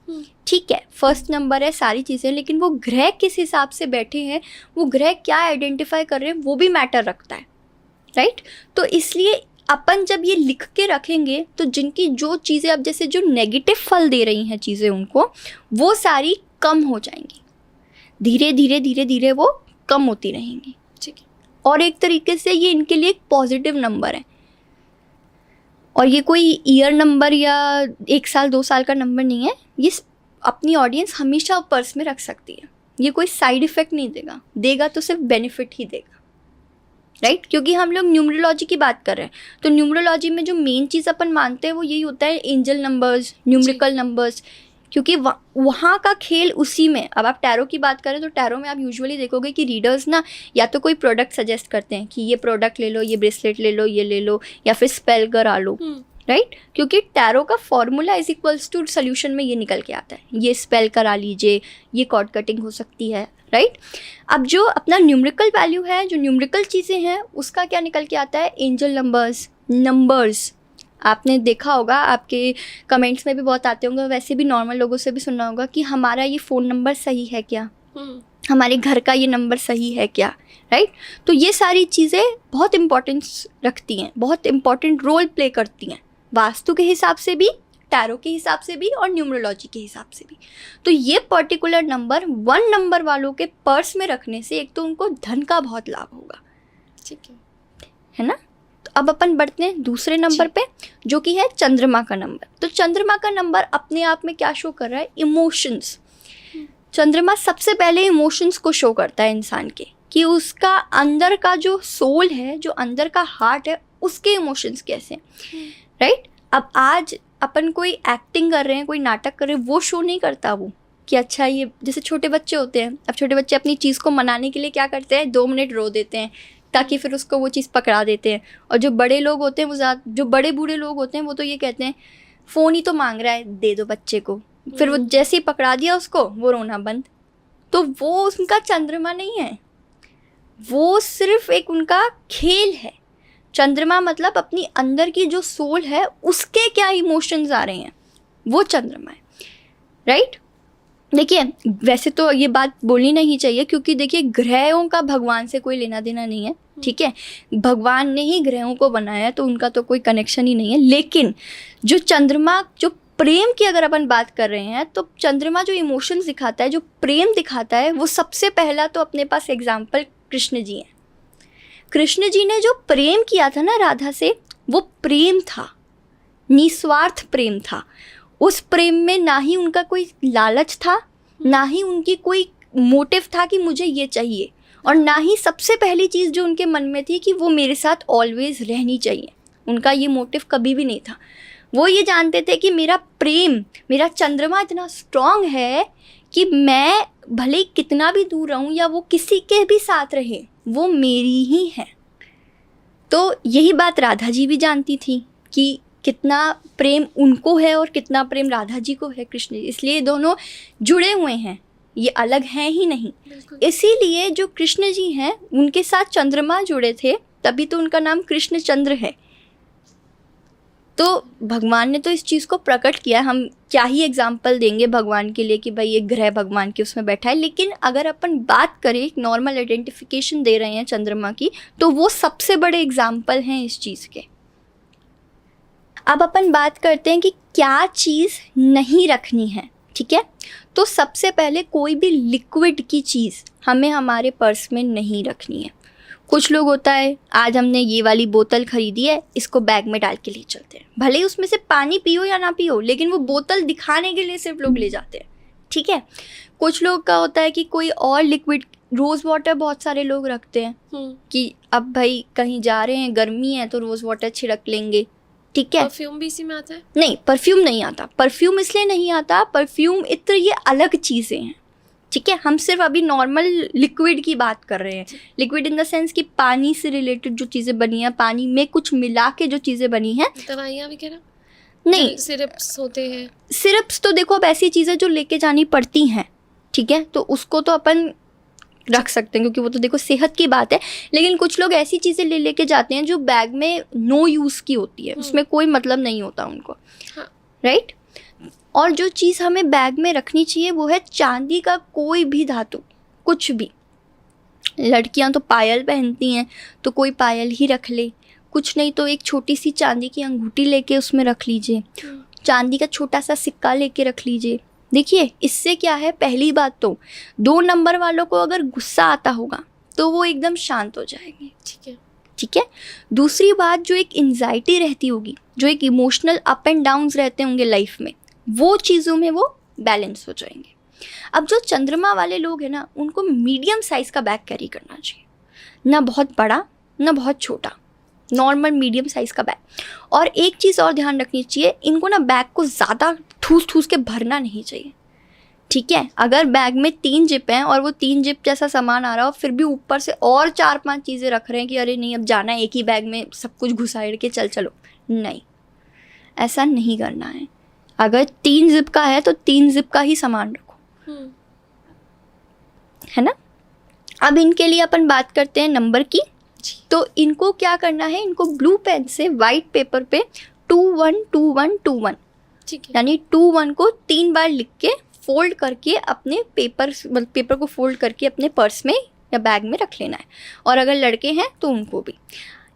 ठीक है। फर्स्ट नंबर है सारी चीज़ें, लेकिन वो ग्रह किस हिसाब से बैठे हैं, वो ग्रह क्या आइडेंटिफाई कर रहे हैं, वो भी मैटर रखता है, राइट। तो इसलिए अपन जब ये लिख के रखेंगे तो जिनकी जो चीज़ें अब जैसे जो नेगेटिव फल दे रही हैं चीज़ें, उनको वो सारी कम हो जाएंगी, धीरे धीरे धीरे धीरे वो कम होती रहेंगी, ठीक है। और एक तरीके से ये इनके लिए एक पॉजिटिव नंबर है। और ये कोई ईयर नंबर या 1 साल 2 साल का नंबर नहीं है, ये अपनी ऑडियंस हमेशा पर्स में रख सकती है। ये कोई साइड इफ़ेक्ट नहीं देगा तो सिर्फ बेनिफिट ही देगा, राइट। क्योंकि हम लोग न्यूमरोलॉजी की बात कर रहे हैं, तो न्यूमरोलॉजी में जो मेन चीज़ अपन मानते हैं वो यही होता है एंजल नंबर्स, न्यूमेरिकल नंबर्स, क्योंकि वहाँ का खेल उसी में। अब आप टैरो की बात करें तो टैरो में आप यूजुअली देखोगे कि रीडर्स ना या तो कोई प्रोडक्ट सजेस्ट करते हैं कि ये प्रोडक्ट ले लो, ये ब्रेसलेट ले लो, ये ले लो, या फिर स्पेल करा लो, राइट क्योंकि टैरो का formula is equals to solution में ये निकल के आता है, ये स्पेल करा लीजिए, ये कॉर्ड कटिंग हो सकती है, राइट। अब जो अपना न्यूमेरिकल वैल्यू है, जो न्यूमेरिकल चीज़ें हैं, उसका क्या निकल के आता है, एंजल नंबर्स। आपने देखा होगा, आपके कमेंट्स में भी बहुत आते होंगे, वैसे भी नॉर्मल लोगों से भी सुनना होगा कि हमारा ये फ़ोन नंबर सही है क्या, हमारे घर का ये नंबर सही है क्या, राइट। तो ये सारी चीज़ें बहुत इम्पोर्टेंस रखती हैं, बहुत इम्पोर्टेंट रोल प्ले करती हैं, वास्तु के हिसाब से भी, टैरो के हिसाब से भी और न्यूमरोलॉजी के हिसाब से भी। तो ये पर्टिकुलर नंबर 1 नंबर वालों के पर्स में रखने से एक तो उनको धन का बहुत लाभ होगा, ठीक है ना। तो अब अपन बढ़ते हैं दूसरे नंबर पे, जो कि है चंद्रमा का नंबर। तो चंद्रमा का नंबर अपने आप में क्या शो कर रहा है, इमोशंस। चंद्रमा सबसे पहले इमोशंस को शो करता है इंसान के, कि उसका अंदर का जो सोल है, जो अंदर का हार्ट है, उसके इमोशंस कैसे हैं, राइट। अब आज अपन कोई एक्टिंग कर रहे हैं, कोई नाटक कर रहे हैं, वो शो नहीं करता वो कि अच्छा ये, जैसे छोटे बच्चे होते हैं, अब छोटे बच्चे अपनी चीज़ को मनाने के लिए क्या करते हैं, 2 मिनट रो देते हैं ताकि फिर उसको वो चीज़ पकड़ा देते हैं। और जो बड़े लोग होते हैं वो जो बड़े बूढ़े लोग होते हैं वो तो ये कहते हैं फ़ोन ही तो मांग रहा है, दे दो बच्चे को। फिर वो जैसे ही पकड़ा दिया उसको, वो रोना बंद। तो वो उनका चंद्रमा नहीं है, वो सिर्फ एक उनका खेल है। चंद्रमा मतलब अपनी अंदर की जो सोल है उसके क्या इमोशंस आ रहे हैं, वो चंद्रमा है, राइट। देखिए वैसे तो ये बात बोलनी नहीं चाहिए, क्योंकि देखिए ग्रहों का भगवान से कोई लेना देना नहीं है, ठीक है। भगवान ने ही ग्रहों को बनाया, तो उनका तो कोई कनेक्शन ही नहीं है। लेकिन जो चंद्रमा, जो प्रेम की अगर अपन बात कर रहे हैं, तो चंद्रमा जो इमोशंस दिखाता है, जो प्रेम दिखाता है, वो सबसे पहला तो अपने पास एग्जाम्पल कृष्ण जी हैं। कृष्ण जी ने जो प्रेम किया था ना राधा से, वो प्रेम था, निस्वार्थ प्रेम था। उस प्रेम में ना ही उनका कोई लालच था, ना ही उनकी कोई मोटिव था कि मुझे ये चाहिए, और ना ही सबसे पहली चीज़ जो उनके मन में थी कि वो मेरे साथ ऑलवेज रहनी चाहिए। उनका ये मोटिव कभी भी नहीं था। वो ये जानते थे कि मेरा प्रेम, मेरा चंद्रमा इतना स्ट्रांग है कि मैं भले ही कितना भी दूर रहूं या वो किसी के भी साथ रहे, वो मेरी ही है। तो यही बात राधा जी भी जानती थी कि कितना प्रेम उनको है और कितना प्रेम राधा जी को है कृष्ण जी। इसलिए दोनों जुड़े हुए हैं, ये अलग हैं ही नहीं। इसीलिए जो कृष्ण जी हैं उनके साथ चंद्रमा जुड़े थे, तभी तो उनका नाम कृष्ण चंद्र है। तो भगवान ने तो इस चीज़ को प्रकट किया। हम क्या ही एग्जाम्पल देंगे भगवान के लिए कि भाई ये ग्रह भगवान के उसमें बैठा है, लेकिन अगर अपन बात करें, एक नॉर्मल आइडेंटिफिकेशन दे रहे हैं चंद्रमा की, तो वो सबसे बड़े एग्जाम्पल हैं इस चीज़ के। अब अपन बात करते हैं कि क्या चीज़ नहीं रखनी है, ठीक है। तो सबसे पहले कोई भी लिक्विड की चीज़ हमें हमारे पर्स में नहीं रखनी है। कुछ लोग होता है, आज हमने ये वाली बोतल खरीदी है, इसको बैग में डाल के ले चलते हैं, भले ही उसमें से पानी पियो या ना पियो, लेकिन वो बोतल दिखाने के लिए सिर्फ लोग ले जाते हैं, ठीक है। कुछ लोग का होता है कि कोई और लिक्विड, रोज़ वाटर बहुत सारे लोग रखते हैं कि अब भाई कहीं जा रहे हैं, गर्मी है तो रोज़ वाटर छिड़क लेंगे, ठीक है। परफ्यूम भी इसी में आता है? नहीं, परफ्यूम नहीं आता। परफ्यूम इसलिए नहीं आता, परफ्यूम, इत्र, ये अलग चीज़ें हैं, ठीक है। हम सिर्फ अभी नॉर्मल लिक्विड की बात कर रहे हैं। लिक्विड इन द सेंस कि पानी से रिलेटेड जो चीज़ें बनी हैं, पानी में कुछ मिला के जो चीज़ें बनी हैं। दवाइयाँ भी कह रहा? नहीं, सिरप्स होते हैं। सिरप्स तो देखो अब ऐसी चीज़ें जो लेके जानी पड़ती हैं, ठीक है, तो उसको तो अपन रख सकते हैं क्योंकि वो तो देखो सेहत की बात है। लेकिन कुछ लोग ऐसी चीज़ें ले लेके जाते हैं जो बैग में नो यूज़ की होती है, उसमें कोई मतलब नहीं होता उनको, राइट। और जो चीज़ हमें बैग में रखनी चाहिए वो है चांदी का कोई भी धातु, कुछ भी। लड़कियां तो पायल पहनती हैं, तो कोई पायल ही रख ले, कुछ नहीं तो एक छोटी सी चांदी की अंगूठी लेके उसमें रख लीजिए, चांदी का छोटा सा सिक्का लेके रख लीजिए। देखिए इससे क्या है, पहली बात तो 2 नंबर वालों को अगर गुस्सा आता होगा तो वो एकदम शांत हो जाएंगे, ठीक है। दूसरी बात, जो एक एंजाइटी रहती होगी, जो एक इमोशनल अप एंड डाउन्स रहते होंगे लाइफ में, वो चीज़ों में वो बैलेंस हो जाएंगे। अब जो चंद्रमा वाले लोग हैं ना, उनको मीडियम साइज़ का बैग कैरी करना चाहिए, ना बहुत बड़ा ना बहुत छोटा, नॉर्मल मीडियम साइज़ का बैग। और एक चीज़ और ध्यान रखनी चाहिए, इनको ना बैग को ज़्यादा ठूस के भरना नहीं चाहिए, ठीक है। अगर बैग में 3 जिप हैं और वो 3 जिप जैसा सामान आ रहा हो, फिर भी ऊपर से और 4-5 चीज़ें रख रहे हैं कि अरे नहीं अब जाना है एक ही बैग में सब कुछ घुसाड़ के चलो, नहीं, ऐसा नहीं करना है। अगर 3 जिप का है तो 3 जिप का ही सामान रखो, है ना। अब इनके लिए अपन बात करते हैं नंबर की। तो इनको क्या करना है, इनको ब्लू पेन से वाइट पेपर पे 212121 ठीक है, यानी 21 को 3 बार लिख के फोल्ड करके अपने पेपर को फोल्ड करके अपने पर्स में या बैग में रख लेना है। और अगर लड़के हैं तो उनको भी।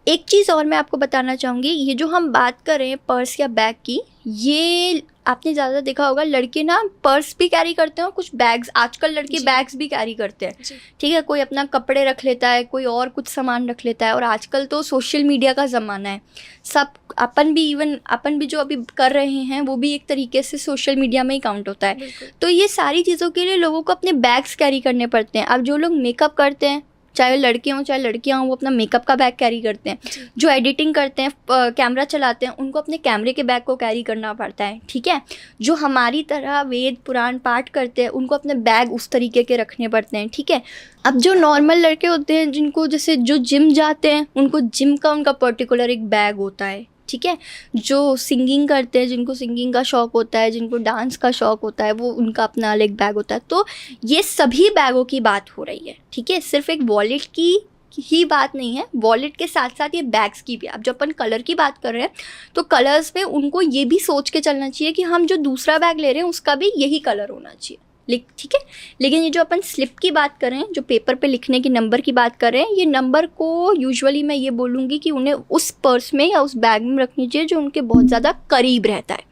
एक चीज़ और मैं आपको बताना चाहूँगी, ये जो हम बात कर रहे हैं पर्स या बैग की, ये आपने ज़्यादा देखा होगा लड़के ना पर्स भी कैरी करते हैं और कुछ बैग्स, आजकल लड़के बैग्स भी कैरी करते हैं, ठीक है। कोई अपना कपड़े रख लेता है, कोई और कुछ सामान रख लेता है। और आजकल तो सोशल मीडिया का ज़माना है, सब अपन भी जो अभी कर रहे हैं वो भी एक तरीके से सोशल मीडिया में ही काउंट होता है। तो ये सारी चीज़ों के लिए लोगों को अपने बैग्स कैरी करने पड़ते हैं। अब जो लोग मेकअप करते हैं, चाहे लड़के हों चाहे लड़कियां हों, वो अपना मेकअप का बैग कैरी करते हैं। जो एडिटिंग करते हैं, कैमरा चलाते हैं, उनको अपने कैमरे के बैग को कैरी करना पड़ता है, ठीक है। जो हमारी तरह वेद पुराण पाठ करते हैं, उनको अपने बैग उस तरीके के रखने पड़ते हैं, ठीक है। अब जो नॉर्मल लड़के होते हैं, जिनको जैसे जो जिम जाते हैं, उनको जिम का उनका पर्टिकुलर एक बैग होता है, ठीक है। जो सिंगिंग करते हैं, जिनको सिंगिंग का शौक़ होता है, जिनको डांस का शौक़ होता है, वो उनका अपना अलग बैग होता है। तो ये सभी बैगों की बात हो रही है, ठीक है। सिर्फ एक वॉलेट की ही बात नहीं है, वॉलेट के साथ साथ ये बैग्स की भी। अब जब अपन कलर की बात कर रहे हैं तो कलर्स में उनको ये भी सोच के चलना चाहिए कि हम जो दूसरा बैग ले रहे हैं उसका भी यही कलर होना चाहिए, ठीक है। लेकिन ये जो अपन स्लिप की बात कर रहे हैं, जो पेपर पे लिखने की नंबर की बात कर रहे हैं, ये नंबर को यूजुअली मैं ये बोलूँगी कि उन्हें उस पर्स में या उस बैग में रखनी चाहिए जो उनके बहुत ज़्यादा करीब रहता है,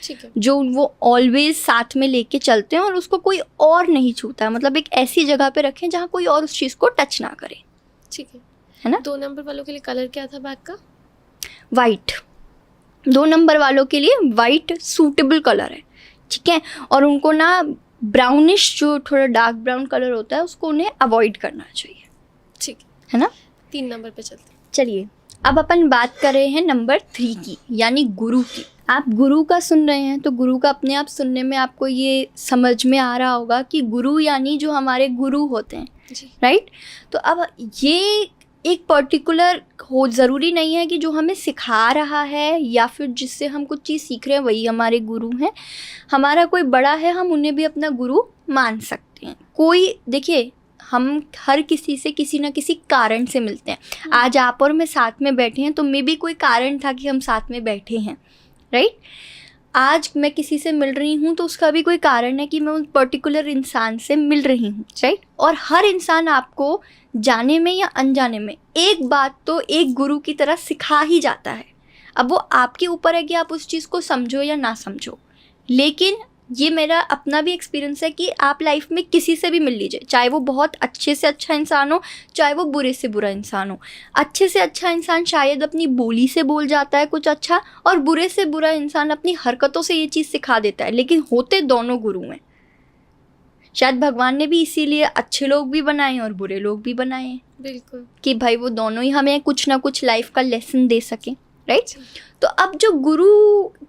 ठीक है, जो वो ऑलवेज साथ में लेके चलते हैं और उसको कोई और नहीं छूता है। मतलब एक ऐसी जगह पे रखें जहाँ कोई और उस चीज़ को टच ना करे, ठीक है ना। 2 नंबर वालों के लिए कलर क्या था बैग का? वाइट। 2 नंबर वालों के लिए वाइट सूटेबल कलर है, ठीक है। और उनको ना ब्राउनिश, जो थोड़ा डार्क ब्राउन कलर होता है, उसको उन्हें अवॉइड करना चाहिए, ठीक है ना। 3 नंबर पे चलते हैं। चलिए अब अपन बात कर रहे हैं नंबर 3 की, यानी गुरु की। आप गुरु का सुन रहे हैं तो गुरु का अपने आप सुनने में आपको ये समझ में आ रहा होगा कि गुरु यानी जो हमारे गुरु होते हैं, राइट। तो अब ये एक पर्टिकुलर हो, ज़रूरी नहीं है कि जो हमें सिखा रहा है या फिर जिससे हम कुछ चीज़ सीख रहे हैं वही हमारे गुरु हैं। हमारा कोई बड़ा है, हम उन्हें भी अपना गुरु मान सकते हैं। कोई, देखिए, हम हर किसी से किसी ना किसी कारण से मिलते हैं। आज आप और मैं साथ में बैठे हैं तो मे भी कोई कारण था कि हम साथ में बैठे हैं, राइट। आज मैं किसी से मिल रही हूँ तो उसका भी कोई कारण है कि मैं उस पर्टिकुलर इंसान से मिल रही हूँ, राइट। और हर इंसान आपको जाने में या अनजाने में एक बात तो एक गुरु की तरह सिखा ही जाता है। अब वो आपके ऊपर है कि आप उस चीज़ को समझो या ना समझो। लेकिन ये मेरा अपना भी एक्सपीरियंस है कि आप लाइफ में किसी से भी मिल लीजिए, चाहे वो बहुत अच्छे से अच्छा इंसान हो, चाहे वो बुरे से बुरा इंसान हो। अच्छे से अच्छा इंसान शायद अपनी बोली से बोल जाता है कुछ अच्छा, और बुरे से बुरा इंसान अपनी हरकतों से ये चीज़ सिखा देता है, लेकिन होते दोनों गुरु हैं। शायद भगवान ने भी इसीलिए अच्छे लोग भी बनाए और बुरे लोग भी बनाए हैं, बिल्कुल, कि भाई वो दोनों ही हमें कुछ ना कुछ लाइफ का लेसन दे सकें, राइट। तो अब जो गुरु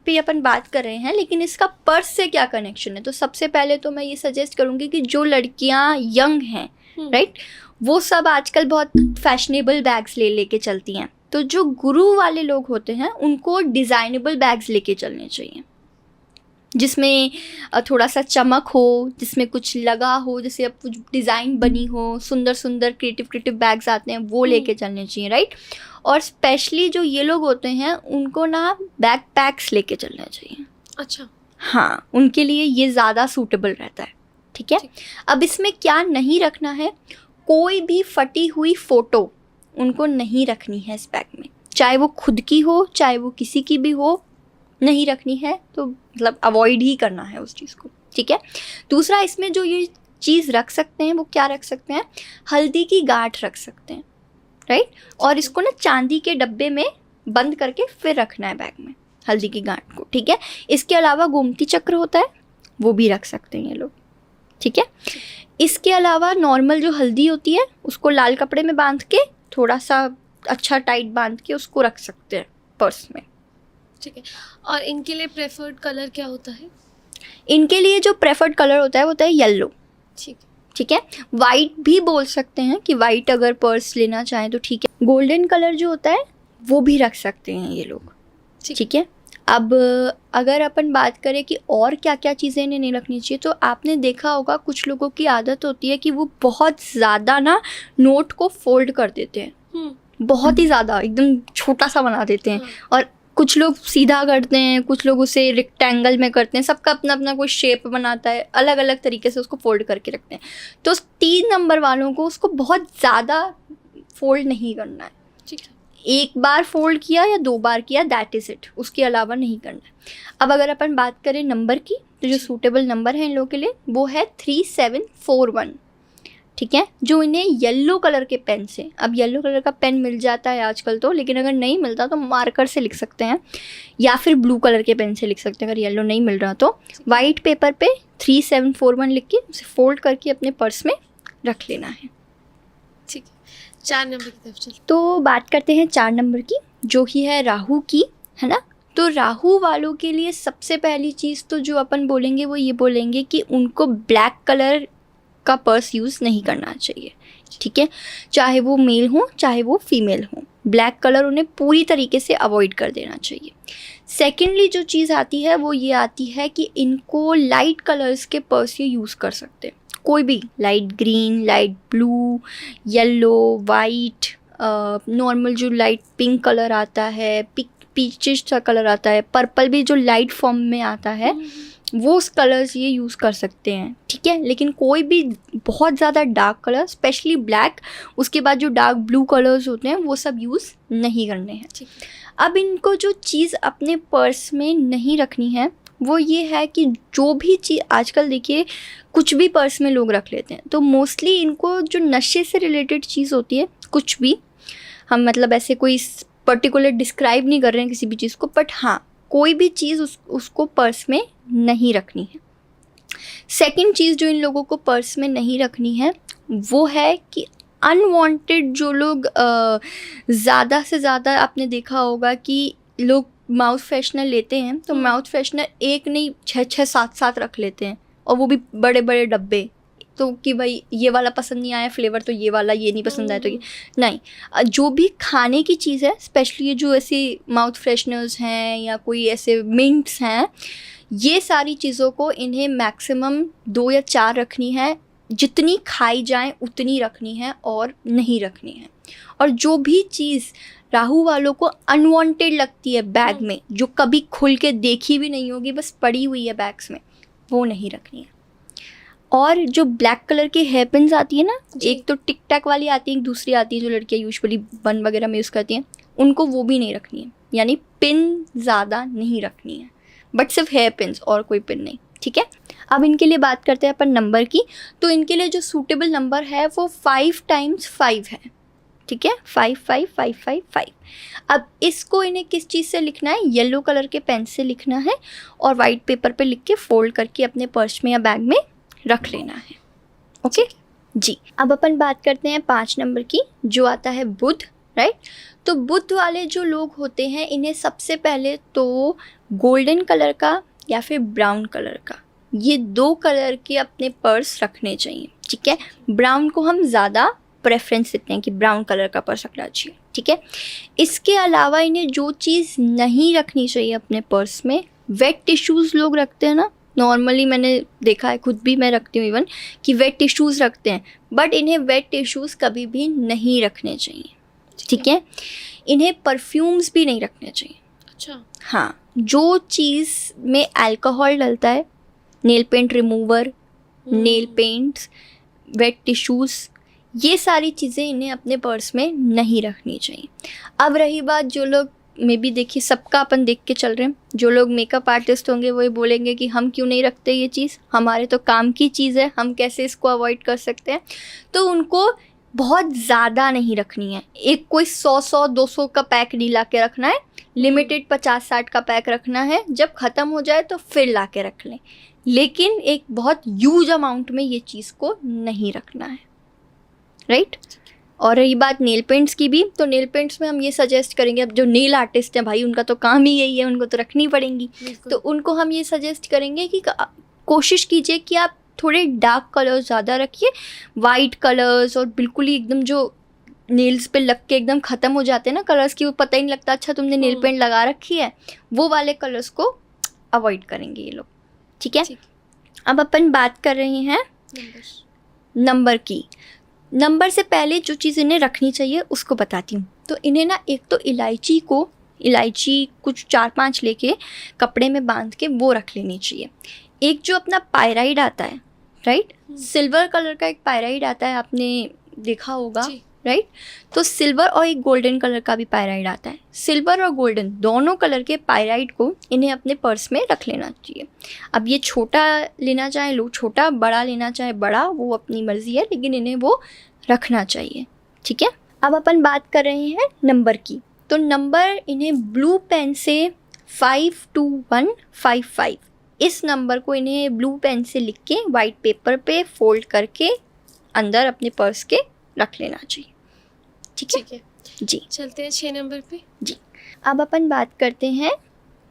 पे अपन बात कर रहे हैं, लेकिन इसका पर्स से क्या कनेक्शन है? तो सबसे पहले तो मैं ये सजेस्ट करूँगी कि जो लड़कियाँ यंग हैं, राइट, वो सब आजकल बहुत फैशनेबल बैग्स लेके चलती हैं। तो जो गुरु वाले लोग होते हैं उनको डिज़ाइनेबल बैग्स लेके चलने चाहिए, जिसमें थोड़ा सा चमक हो, जिसमें कुछ लगा हो, जैसे अब कुछ डिज़ाइन बनी हो, सुंदर सुंदर क्रिएटिव बैग्स आते हैं, वो लेके चलने चाहिए, राइट। और स्पेशली जो ये लोग होते हैं उनको ना बैक पैक्स लेके चलना चाहिए। अच्छा, हाँ, उनके लिए ये ज़्यादा सूटेबल रहता है, ठीक है। अब इसमें क्या नहीं रखना है, कोई भी फटी हुई फ़ोटो उनको नहीं रखनी है इस बैग में, चाहे वो खुद की हो चाहे वो किसी की भी हो, नहीं रखनी है। तो मतलब अवॉइड ही करना है उस चीज़ को, ठीक है। दूसरा, इसमें जो ये चीज़ रख सकते हैं वो क्या रख सकते हैं, हल्दी की गांठ रख सकते हैं, राइट। और इसको ना चांदी के डब्बे में बंद करके फिर रखना है बैग में, हल्दी की गांठ को, ठीक है। इसके अलावा गोमती चक्र होता है, वो भी रख सकते हैं ये लोग, ठीक है। इसके अलावा नॉर्मल जो हल्दी होती है उसको लाल कपड़े में बांध के, थोड़ा सा अच्छा टाइट बांध के उसको रख सकते हैं पर्स में, ठीक है। और इनके लिए प्रेफर्ड कलर क्या होता है? इनके लिए जो प्रेफर्ड कलर होता है वो होता है येलो, ठीक है। वाइट भी बोल सकते हैं कि वाइट अगर पर्स लेना चाहें तो ठीक है। गोल्डन कलर जो होता है वो भी रख सकते हैं ये लोग, ठीक है। अब अगर अपन बात करें कि और क्या क्या चीज़ें इन्हें नहीं रखनी चाहिए, तो आपने देखा होगा कुछ लोगों की आदत होती है कि वो बहुत ज़्यादा ना नोट को फोल्ड कर देते हैं, बहुत ही ज़्यादा एकदम छोटा सा बना देते हैं। और कुछ लोग सीधा करते हैं, कुछ लोग उसे रेक्टेंगल में करते हैं, सबका अपना अपना कोई शेप बनाता है, अलग अलग तरीके से उसको फोल्ड करके रखते हैं। तो 3 नंबर वालों को उसको बहुत ज़्यादा फोल्ड नहीं करना है। ठीक है, एक बार फोल्ड किया या 2 बार किया, दैट इज़ इट, उसके अलावा नहीं करना है। अब अगर अपन बात करें नंबर की, तो जो सूटेबल नंबर है इन लोगों के लिए वो है 3741, ठीक है, जो इन्हें येलो कलर के पेन से, अब येलो कलर का पेन मिल जाता है आजकल तो, लेकिन अगर नहीं मिलता तो मार्कर से लिख सकते हैं या फिर ब्लू कलर के पेन से लिख सकते हैं। अगर येलो नहीं मिल रहा तो वाइट पेपर पे 3741 लिख के उसे फोल्ड करके अपने पर्स में रख लेना है। ठीक है, 4 नंबर की तरफ चलते तो बात करते हैं 4 नंबर की, जो ही है राहु की, है ना। तो राहु वालों के लिए सबसे पहली चीज़ तो जो अपन बोलेंगे वो ये बोलेंगे कि उनको ब्लैक कलर का पर्स यूज़ नहीं करना चाहिए, ठीक है, चाहे वो मेल हो चाहे वो फीमेल हो, ब्लैक कलर उन्हें पूरी तरीके से अवॉइड कर देना चाहिए। सेकेंडली जो चीज़ आती है वो ये आती है कि इनको लाइट कलर्स के पर्स ये यूज़ कर सकते हैं, कोई भी light green, light blue, yellow, white, normal जो लाइट पिंक कलर आता है, पीचिश सा कलर आता है, पर्पल भी जो लाइट फॉर्म में आता है, वो कलर्स ये यूज़ कर सकते हैं, ठीक है। लेकिन कोई भी बहुत ज़्यादा डार्क कलर, स्पेशली ब्लैक, उसके बाद जो डार्क ब्लू कलर्स होते हैं वो सब यूज़ नहीं करने हैं। ठीक है। अब इनको जो चीज़ अपने पर्स में नहीं रखनी है वो ये है कि जो भी चीज़ आजकल देखिए कुछ भी पर्स में लोग रख लेते हैं, तो मोस्टली इनको जो नशे से रिलेटेड चीज़ होती है, कुछ भी, हम मतलब ऐसे कोई पर्टिकुलर डिस्क्राइब नहीं कर रहे हैं किसी भी चीज़ को, बट हाँ कोई भी चीज़ उसको पर्स में नहीं रखनी है। सेकंड चीज़ जो इन लोगों को पर्स में नहीं रखनी है वो है कि अनवांटेड जो लोग ज़्यादा से ज़्यादा, आपने देखा होगा कि लोग माउथ फ्रेशनर लेते हैं तो माउथ फ्रेशनर एक नहीं 6-6 7-7 रख लेते हैं, और वो भी बड़े बड़े डब्बे, तो कि भाई ये वाला पसंद नहीं आया फ्लेवर तो ये वाला, ये नहीं पसंद आया तो ये नहीं। जो भी खाने की चीज़ है, स्पेशली जो ऐसी माउथ फ्रेशनर्स हैं या कोई ऐसे मिंट्स हैं, ये सारी चीज़ों को इन्हें मैक्सिमम 2 या 4 रखनी है, जितनी खाई जाए उतनी रखनी है और नहीं रखनी है। और जो भी चीज़ राहु वालों को अनवांटेड लगती है बैग में, जो कभी खुल के देखी भी नहीं होगी, बस पड़ी हुई है बैग्स में, वो नहीं रखनी है। और जो ब्लैक कलर की हेयर पिन्स आती है ना, एक तो टिक टैक वाली आती है, एक दूसरी आती है जो लड़कियाँ यूजुअली बन वगैरह में यूज़ करती हैं, उनको वो भी नहीं रखनी है, यानी पिन ज़्यादा नहीं रखनी है, बट सिर्फ हेयर पिन्स और कोई पिन नहीं, ठीक है। अब इनके लिए बात करते हैं अपन नंबर की, तो इनके लिए जो सूटेबल नंबर है वो 5 × 5 है, ठीक है, 5 5 5 5 5। अब इसको इन्हें किस चीज़ से लिखना है, येलो कलर के पेन से लिखना है और वाइट पेपर पे लिख के फोल्ड करके अपने पर्स में या बैग में रख लेना है, ओके जी। अब अपन बात करते हैं 5 नंबर की, जो आता है बुध, राइट। तो बुध वाले जो लोग होते हैं इन्हें सबसे पहले तो गोल्डन कलर का या फिर ब्राउन कलर का, ये 2 कलर के अपने पर्स रखने चाहिए, ठीक है। ब्राउन को हम ज़्यादा प्रेफरेंस देते हैं कि ब्राउन कलर का पर्स रखना चाहिए, ठीक है। इसके अलावा इन्हें जो चीज़ नहीं रखनी चाहिए अपने पर्स में, वेट टिश्यूज़ लोग रखते हैं ना, नॉर्मली मैंने देखा है, खुद भी मैं रखती हूँ इवन, कि वेट टिश्यूज़ रखते हैं, बट इन्हें वेट टिश्यूज़ कभी भी नहीं रखने चाहिए, ठीक है। इन्हें परफ्यूम्स भी नहीं रखने चाहिए। अच्छा, हाँ, जो चीज़ में अल्कोहल डलता है, nail paint remover, nail paints, wet tissues, ये सारी चीज़ें इन्हें अपने पर्स में नहीं रखनी चाहिए। अब रही बात जो लोग, मे बी देखिए सबका अपन देख के चल रहे हैं, जो लोग मेकअप आर्टिस्ट होंगे वो बोलेंगे कि हम क्यों नहीं रखते ये चीज़, हमारे तो काम की चीज़ है, हम कैसे इसको अवॉइड कर सकते हैं। तो उनको बहुत ज़्यादा नहीं रखनी है, एक कोई 100 200 का पैक नहीं ला के रखना है, लिमिटेड 50-60 का पैक रखना है, जब ख़त्म हो जाए तो फिर ला के रख लें, लेकिन एक बहुत ह्यूज अमाउंट में ये चीज़ को नहीं रखना है, राइट। और रही बात नेल पेंट्स की भी, तो नेल पेंट्स में हम ये सजेस्ट करेंगे, अब जो नेल आर्टिस्ट हैं भाई उनका तो काम ही यही है, उनको तो रखनी पड़ेंगी, तो उनको हम ये सजेस्ट करेंगे कि कोशिश कीजिए कि आप थोड़े डार्क कलर्स ज़्यादा रखिए, वाइट कलर्स और बिल्कुल ही एकदम जो नेल्स पे लग के एकदम ख़त्म हो जाते हैं ना कलर्स की, वो पता ही नहीं लगता अच्छा तुमने नेल पेंट लगा रखी है, वो वाले कलर्स को अवॉइड करेंगे ये लोग। ठीक है, अब अपन बात कर रहे हैं नंबर की। नंबर से पहले जो चीज़ इन्हें रखनी चाहिए उसको बताती हूँ। तो इन्हें ना एक तो इलायची कुछ 4-5 लेके कपड़े में बांध के वो रख लेनी चाहिए। एक जो अपना पायराइड आता है, राइट, सिल्वर कलर का एक पायराइड आता है, आपने देखा होगा, राइट। तो सिल्वर और एक गोल्डन कलर का भी पायराइड आता है। सिल्वर और गोल्डन दोनों कलर के पायराइड को इन्हें अपने पर्स में रख लेना चाहिए। अब ये छोटा लेना चाहे लो छोटा, बड़ा लेना चाहे बड़ा, वो अपनी मर्जी है, लेकिन इन्हें वो रखना चाहिए। ठीक है, अब अपन बात कर रहे हैं नंबर की। तो नंबर इन्हें ब्लू पेन से 52155 इस नंबर को इन्हें ब्लू पेन से लिख के वाइट पेपर पे फोल्ड करके अंदर अपने पर्स के रख लेना चाहिए। ठीक है जी, चलते हैं 6 नंबर पे जी। अब अपन बात करते हैं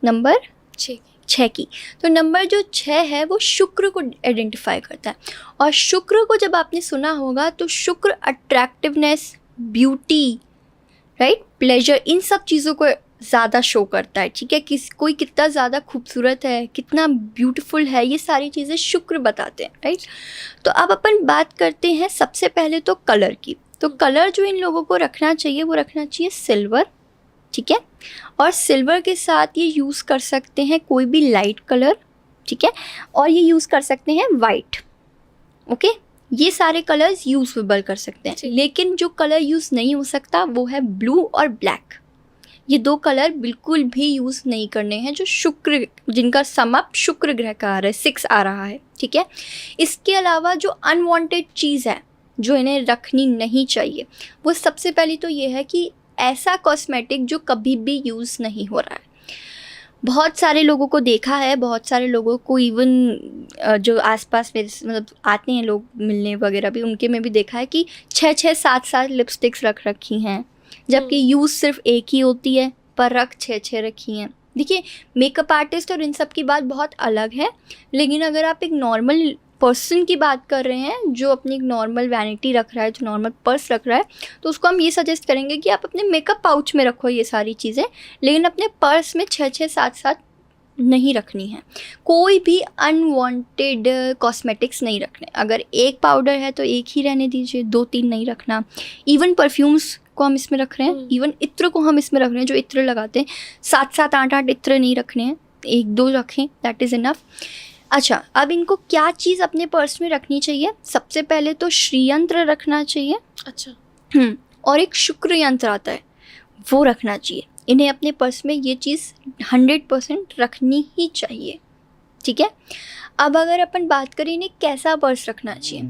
नंबर 6 की। तो नंबर जो 6 है वो शुक्र को आइडेंटिफाई करता है, और शुक्र को जब आपने सुना होगा तो शुक्र अट्रैक्टिवनेस, ब्यूटी, राइट, प्लेजर, इन सब चीज़ों को ज़्यादा शो करता है। ठीक है, कोई कितना ज़्यादा खूबसूरत है, कितना ब्यूटीफुल है, ये सारी चीज़ें शुक्र बताते हैं, राइट। तो अब अपन बात करते हैं सबसे पहले तो कलर की। तो कलर जो इन लोगों को रखना चाहिए वो रखना चाहिए सिल्वर। ठीक है, और सिल्वर के साथ ये यूज़ कर सकते हैं कोई भी लाइट कलर। ठीक है, और ये यूज़ कर सकते हैं वाइट। ओके, ये सारे कलर्स यूज़ेबल कर सकते हैं, लेकिन जो कलर यूज़ नहीं हो सकता वो है ब्लू और ब्लैक। ये 2 कलर बिल्कुल भी यूज़ नहीं करने हैं, जो शुक्र, जिनका समअप शुक्र ग्रह का आ रहा है, 6 आ रहा है। ठीक है, इसके अलावा जो अनवांटेड चीज़ है जो इन्हें रखनी नहीं चाहिए, वो सबसे पहली तो ये है कि ऐसा कॉस्मेटिक जो कभी भी यूज़ नहीं हो रहा है। बहुत सारे लोगों को देखा है, बहुत सारे लोगों को इवन जो आसपास में मतलब आते हैं लोग मिलने वगैरह भी, उनके में भी देखा है कि 6-6 7-7 लिपस्टिक्स रख रखी हैं, जबकि यूज़ सिर्फ एक ही होती है पर रख 6-6 रखी हैं। देखिए, मेकअप आर्टिस्ट और इन सब की बात बहुत अलग है, लेकिन अगर आप एक नॉर्मल पर्सन की बात कर रहे हैं जो अपनी एक नॉर्मल वैनिटी रख रहा है, जो नॉर्मल पर्स रख रहा है, तो उसको हम ये सजेस्ट करेंगे कि आप अपने मेकअप पाउच में रखो ये सारी चीज़ें, लेकिन अपने पर्स में 6-6 7-7 नहीं रखनी है। कोई भी अनवांटेड कॉस्मेटिक्स नहीं रखने। अगर एक पाउडर है तो एक ही रहने दीजिए, 2-3 नहीं रखना। इवन परफ्यूम्स को हम इसमें रख रहे हैं, इवन इत्र को हम इसमें रख रहे हैं, जो इत्र लगाते हैं 7-7 8-8 इत्र नहीं रखने हैं, 1-2 रखें, दैट इज़ इनफ। अच्छा, अब इनको क्या चीज़ अपने पर्स में रखनी चाहिए? सबसे पहले तो श्रीयंत्र रखना चाहिए। अच्छा। और एक शुक्र यंत्र आता है, वो रखना चाहिए। इन्हें अपने पर्स में ये चीज़ 100% रखनी ही चाहिए। ठीक है, अब अगर अपन बात करें इन्हें कैसा पर्स रखना चाहिए,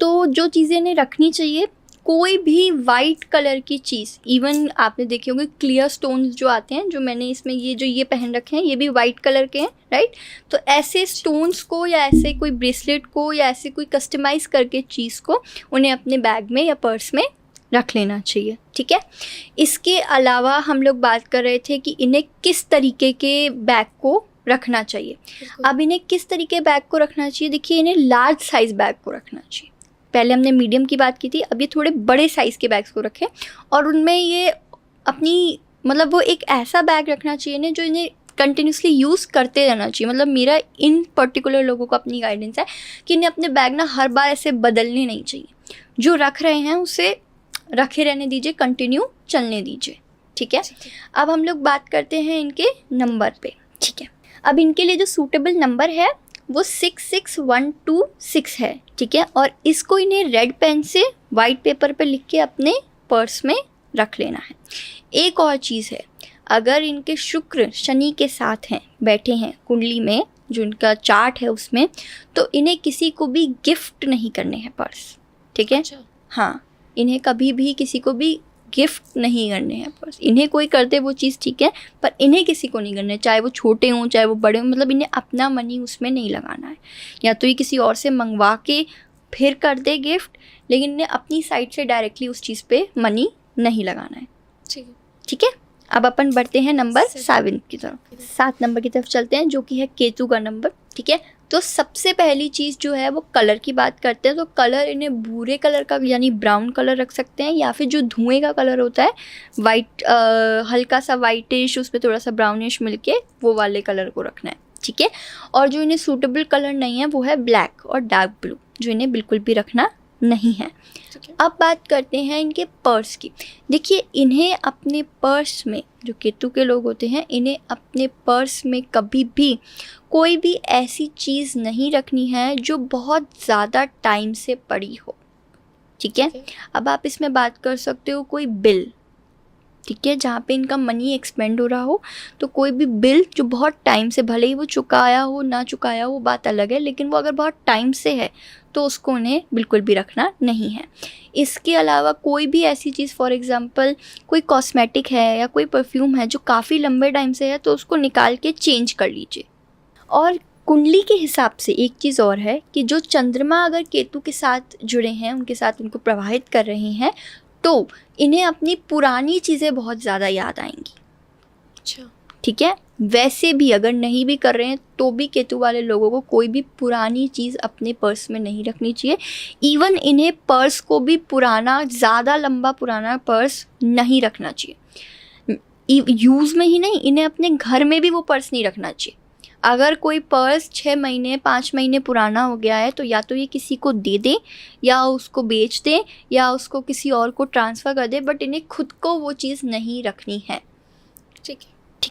तो जो चीज़ें इन्हें रखनी चाहिए, कोई भी वाइट कलर की चीज़, इवन आपने देखे होंगे क्लियर स्टोन्स जो आते हैं, जो मैंने इसमें ये पहन रखे हैं, ये भी वाइट कलर के हैं, राइट। तो ऐसे स्टोन्स को या ऐसे कोई ब्रेसलेट को या ऐसे कोई कस्टमाइज़ करके चीज़ को उन्हें अपने बैग में या पर्स में रख लेना चाहिए। ठीक है, इसके अलावा हम लोग बात कर रहे थे कि इन्हें किस तरीके के बैग को रखना चाहिए। अब इन्हें किस तरीके बैग को रखना चाहिए, देखिए, इन्हें लार्ज साइज़ बैग को रखना चाहिए। पहले हमने मीडियम की बात की थी, अब ये थोड़े बड़े साइज़ के बैग्स को रखें, और उनमें ये अपनी मतलब वो एक ऐसा बैग रखना चाहिए ना जो इन्हें कंटिन्यूसली यूज़ करते रहना चाहिए। मतलब मेरा इन पर्टिकुलर लोगों को अपनी गाइडेंस है कि इन्हें अपने बैग ना हर बार ऐसे बदलने नहीं चाहिए। जो रख रहे हैं उसे रखे रहने दीजिए, कंटिन्यू चलने दीजिए। ठीक है, अब हम लोग बात करते हैं इनके नंबर पे। ठीक है, अब इनके लिए जो सूटेबल नंबर है वो 66126 है। ठीक है, और इसको इन्हें रेड पेन से वाइट पेपर पे लिख के अपने पर्स में रख लेना है। एक और चीज़ है, अगर इनके शुक्र शनि के साथ हैं, बैठे हैं कुंडली में, जो इनका चार्ट है उसमें, तो इन्हें किसी को भी गिफ्ट नहीं करने हैं पर्स। ठीक है, हाँ, इन्हें कभी भी किसी को भी गिफ्ट नहीं करने हैं पर्स। इन्हें कोई कर दे वो चीज़ ठीक है, पर इन्हें किसी को नहीं करना, चाहे वो छोटे हों चाहे वो बड़े हों। मतलब इन्हें अपना मनी उसमें नहीं लगाना है, या तो ये किसी और से मंगवा के फिर कर दे गिफ्ट, लेकिन इन्हें अपनी साइड से डायरेक्टली उस चीज़ पे मनी नहीं लगाना है। ठीक है, अब अपन बढ़ते हैं नंबर 7 की तरफ। 7 नंबर की तरफ चलते हैं, जो कि है केतु का नंबर। ठीक है, तो सबसे पहली चीज़ जो है वो कलर की बात करते हैं। तो कलर इन्हें भूरे कलर का यानी ब्राउन कलर रख सकते हैं, या फिर जो धुएं का कलर होता है वाइट, हल्का सा वाइटिश उसमें थोड़ा सा ब्राउनिश मिलके वो वाले कलर को रखना है, ठीक है। और जो इन्हें सूटेबल कलर नहीं है वो है ब्लैक और डार्क ब्लू, जो इन्हें बिल्कुल भी रखना नहीं है। अब बात करते हैं इनके पर्स की। देखिए, इन्हें अपने पर्स में, जो केतु के लोग होते हैं, इन्हें अपने पर्स में कभी भी कोई भी ऐसी चीज़ नहीं रखनी है जो बहुत ज़्यादा टाइम से पड़ी हो, ठीक है। अब आप इसमें बात कर सकते हो कोई बिल, ठीक है, जहाँ पे इनका मनी एक्सपेंड हो रहा हो। तो कोई भी बिल जो बहुत टाइम से, भले ही वो चुकाया हो ना चुकाया हो बात अलग है, लेकिन वो अगर बहुत टाइम से है तो उसको उन्हें बिल्कुल भी रखना नहीं है। इसके अलावा कोई भी ऐसी चीज़, फॉर एग्जांपल कोई कॉस्मेटिक है या कोई परफ्यूम है जो काफ़ी लंबे टाइम से है, तो उसको निकाल के चेंज कर लीजिए। और कुंडली के हिसाब से एक चीज़ और है कि जो चंद्रमा अगर केतु के साथ जुड़े हैं, उनके साथ उनको प्रभावित कर रहे हैं, तो इन्हें अपनी पुरानी चीज़ें बहुत ज़्यादा याद आएंगी। अच्छा, ठीक है। वैसे भी अगर नहीं भी कर रहे हैं तो भी केतु वाले लोगों को कोई भी पुरानी चीज़ अपने पर्स में नहीं रखनी चाहिए। इवन इन्हें पर्स को भी पुराना, ज़्यादा लंबा पुराना पर्स नहीं रखना चाहिए। यूज़ में ही नहीं, इन्हें अपने घर में भी वो पर्स नहीं रखना चाहिए। अगर कोई पर्स 6 महीने 5 महीने पुराना हो गया है तो या तो ये किसी को दे दें, या उसको बेच दें, या उसको किसी और को ट्रांसफ़र कर दें, बट इन्हें खुद को वो चीज़ नहीं रखनी है, ठीक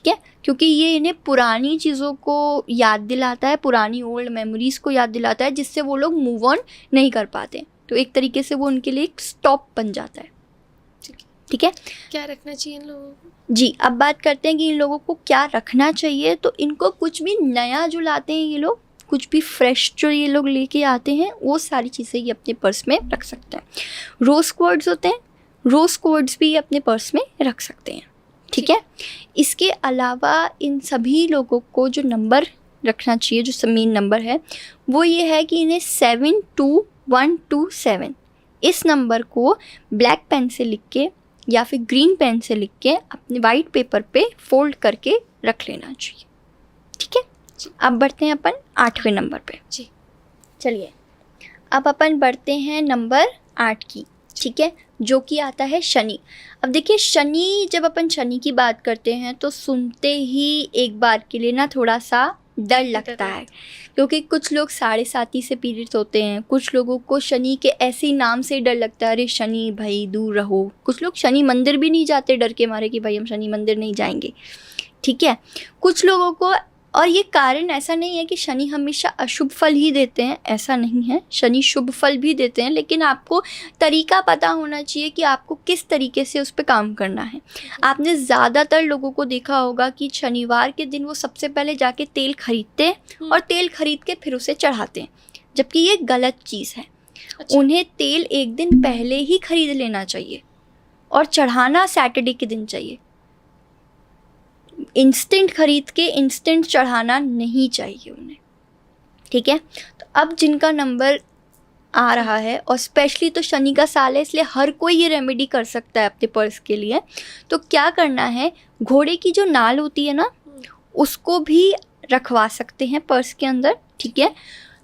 है। क्योंकि ये इन्हें पुरानी चीज़ों को याद दिलाता है, पुरानी ओल्ड मेमोरीज़ को याद दिलाता है, जिससे वो लोग मूव ऑन नहीं कर पाते। तो एक तरीके से वो उनके लिए एक स्टॉप बन जाता है, ठीक है। क्या रखना चाहिए इन लोगों को? जी, अब बात करते हैं कि इन लोगों को क्या रखना चाहिए। तो इनको कुछ भी नया जो लाते हैं ये लोग, कुछ भी फ्रेश जो ये लोग लेके आते हैं, वो सारी चीज़ें ये अपने पर्स में रख सकते हैं। रोज़ क्वार्ट्स होते हैं, रोज़ क्वार्ट्स भी अपने पर्स में रख सकते हैं, ठीक है। इसके अलावा इन सभी लोगों को जो नंबर रखना चाहिए, जो मेन नंबर है, वो ये है कि इन्हें 72127 इस नंबर को ब्लैक पेन से लिख के या फिर ग्रीन पेन से लिख के अपने वाइट पेपर पे फोल्ड करके रख लेना चाहिए, ठीक है। अब बढ़ते हैं अपन 8वें नंबर पे। जी, चलिए, अब अपन बढ़ते हैं नंबर 8 की, ठीक है, जो कि आता है शनि। अब देखिए, शनि, जब अपन शनि की बात करते हैं तो सुनते ही एक बार के लिए ना थोड़ा सा डर लगता है, क्योंकि कुछ लोग 7.5 से पीड़ित होते हैं। कुछ लोगों को शनि के ऐसे ही नाम से डर लगता है, अरे शनि भाई दूर रहो। कुछ लोग शनि मंदिर भी नहीं जाते डर के मारे कि भाई हम शनि मंदिर नहीं जाएंगे, ठीक है। कुछ लोगों को, और ये कारण ऐसा नहीं है कि शनि हमेशा अशुभ फल ही देते हैं, ऐसा नहीं है, शनि शुभ फल भी देते हैं, लेकिन आपको तरीका पता होना चाहिए कि आपको किस तरीके से उस पर काम करना है। आपने ज़्यादातर लोगों को देखा होगा कि शनिवार के दिन वो सबसे पहले जाके तेल खरीदते हैं और तेल खरीद के फिर उसे चढ़ाते हैं, जबकि ये गलत चीज़ है। अच्छा। उन्हें तेल एक दिन पहले ही खरीद लेना चाहिए और चढ़ाना सैटरडे के दिन चाहिए। इंस्टेंट खरीद के इंस्टेंट चढ़ाना नहीं चाहिए उन्हें, ठीक है। तो अब जिनका नंबर आ रहा है, और स्पेशली तो शनि का साल है, इसलिए हर कोई ये रेमेडी कर सकता है अपने पर्स के लिए। तो क्या करना है, घोड़े की जो नाल होती है ना, उसको भी रखवा सकते हैं पर्स के अंदर, ठीक है।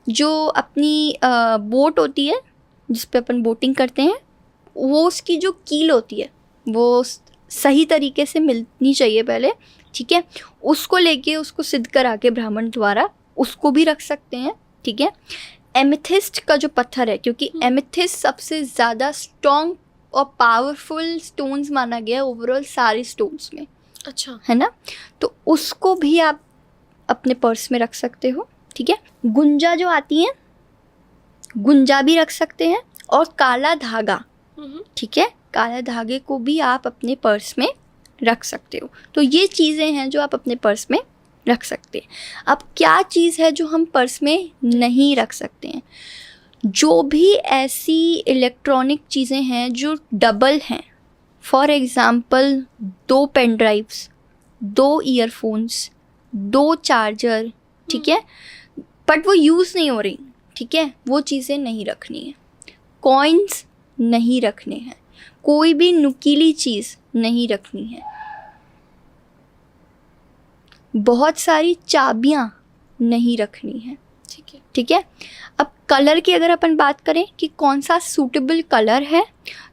जो अपनी बोट होती है जिस पे अपन बोटिंग करते हैं, वो उसकी जो कील होती है वो सही तरीके से मिलनी चाहिए पहले, ठीक है। उसको लेके उसको सिद्ध करा के ब्राह्मण द्वारा उसको भी रख सकते हैं, ठीक है। एमेथिस्ट का जो पत्थर है, क्योंकि एमेथिस्ट सबसे ज़्यादा स्ट्रॉन्ग और पावरफुल स्टोन्स माना गया ओवरऑल सारे स्टोन्स में, अच्छा, है ना। तो उसको भी आप अपने पर्स में रख सकते हो, ठीक है। गुंजा जो आती है, गुंजा भी रख सकते हैं, और काला धागा, ठीक है, काला धागे को भी आप अपने पर्स में रख सकते हो। तो ये चीज़ें हैं जो आप अपने पर्स में रख सकते हैं। अब क्या चीज़ है जो हम पर्स में नहीं रख सकते हैं? जो भी ऐसी इलेक्ट्रॉनिक चीज़ें हैं जो डबल हैं, for example 2 pen drives, 2 earphones, 2 charger, ठीक है, बट वो यूज़ नहीं हो रही, ठीक है, वो चीज़ें नहीं रखनी है। कॉइन्स नहीं रखने हैं, कोई भी नुकीली चीज़ नहीं रखनी है। बहुत सारी चाबियाँ नहीं रखनी है, ठीक ठीक है। अब कलर की अगर अपन बात करें कि कौन सा सूटेबल कलर है,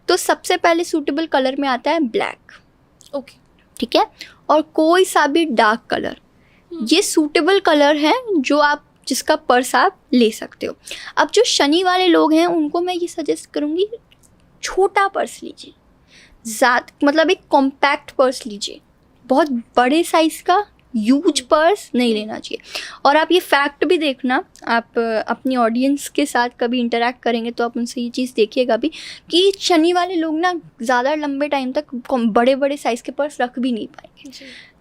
तो सबसे पहले सूटेबल कलर में आता है ब्लैक। ओके। ठीक है। और कोई सा भी डार्क कलर, ये सूटेबल कलर है जो आप जिसका पर्स आप ले सकते हो। अब जो शनि वाले लोग हैं उनको मैं ये सजेस्ट करूँगी, छोटा पर्स लीजिए, मतलब एक कॉम्पैक्ट पर्स लीजिए, बहुत बड़े साइज़ का ह्यूज पर्स नहीं लेना चाहिए। और आप ये फैक्ट भी देखना, आप अपनी ऑडियंस के साथ कभी इंटरेक्ट करेंगे तो आप उनसे ये चीज़ देखिएगा भी कि शनि वाले लोग ना ज़्यादा लंबे टाइम तक बड़े बड़े साइज़ के पर्स रख भी नहीं पाएंगे।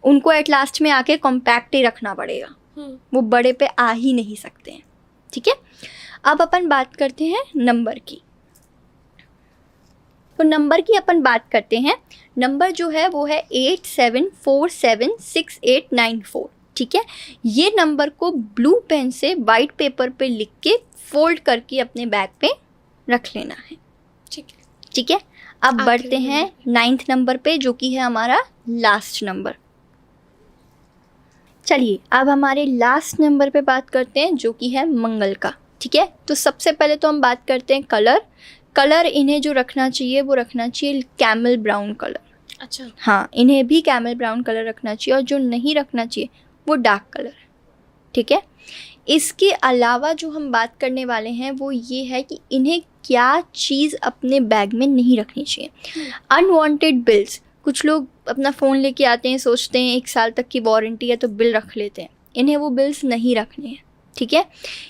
उनको एट लास्ट में आके कॉम्पैक्ट ही रखना पड़ेगा, वो बड़े पे आ ही नहीं सकते हैं। ठीक है। अब अपन बात करते हैं नंबर की। तो नंबर की अपन बात करते हैं, नंबर जो है वो है 87476894। ठीक है। ये नंबर को ब्लू पेन से वाइट पेपर पे लिख के फोल्ड करके अपने बैग पे रख लेना है। ठीक है। ठीक है। अब बढ़ते हैं 9th नंबर पे, जो कि है हमारा लास्ट नंबर। चलिए अब हमारे लास्ट नंबर पे बात करते हैं, जो कि है मंगल का। ठीक है। तो सबसे पहले तो हम बात करते हैं कलर इन्हें जो रखना चाहिए वो रखना चाहिए कैमल ब्राउन कलर। अच्छा। हाँ, इन्हें भी कैमल ब्राउन कलर रखना चाहिए, और जो नहीं रखना चाहिए वो डार्क कलर है। ठीक है। इसके अलावा जो हम बात करने वाले हैं वो ये है कि इन्हें क्या चीज़ अपने बैग में नहीं रखनी चाहिए। अनवांटेड बिल्स, कुछ लोग अपना फ़ोन लेके आते हैं, सोचते हैं 1 साल तक की वारंटी है तो बिल रख लेते हैं, इन्हें वो बिल्स नहीं रखने हैं। ठीक है।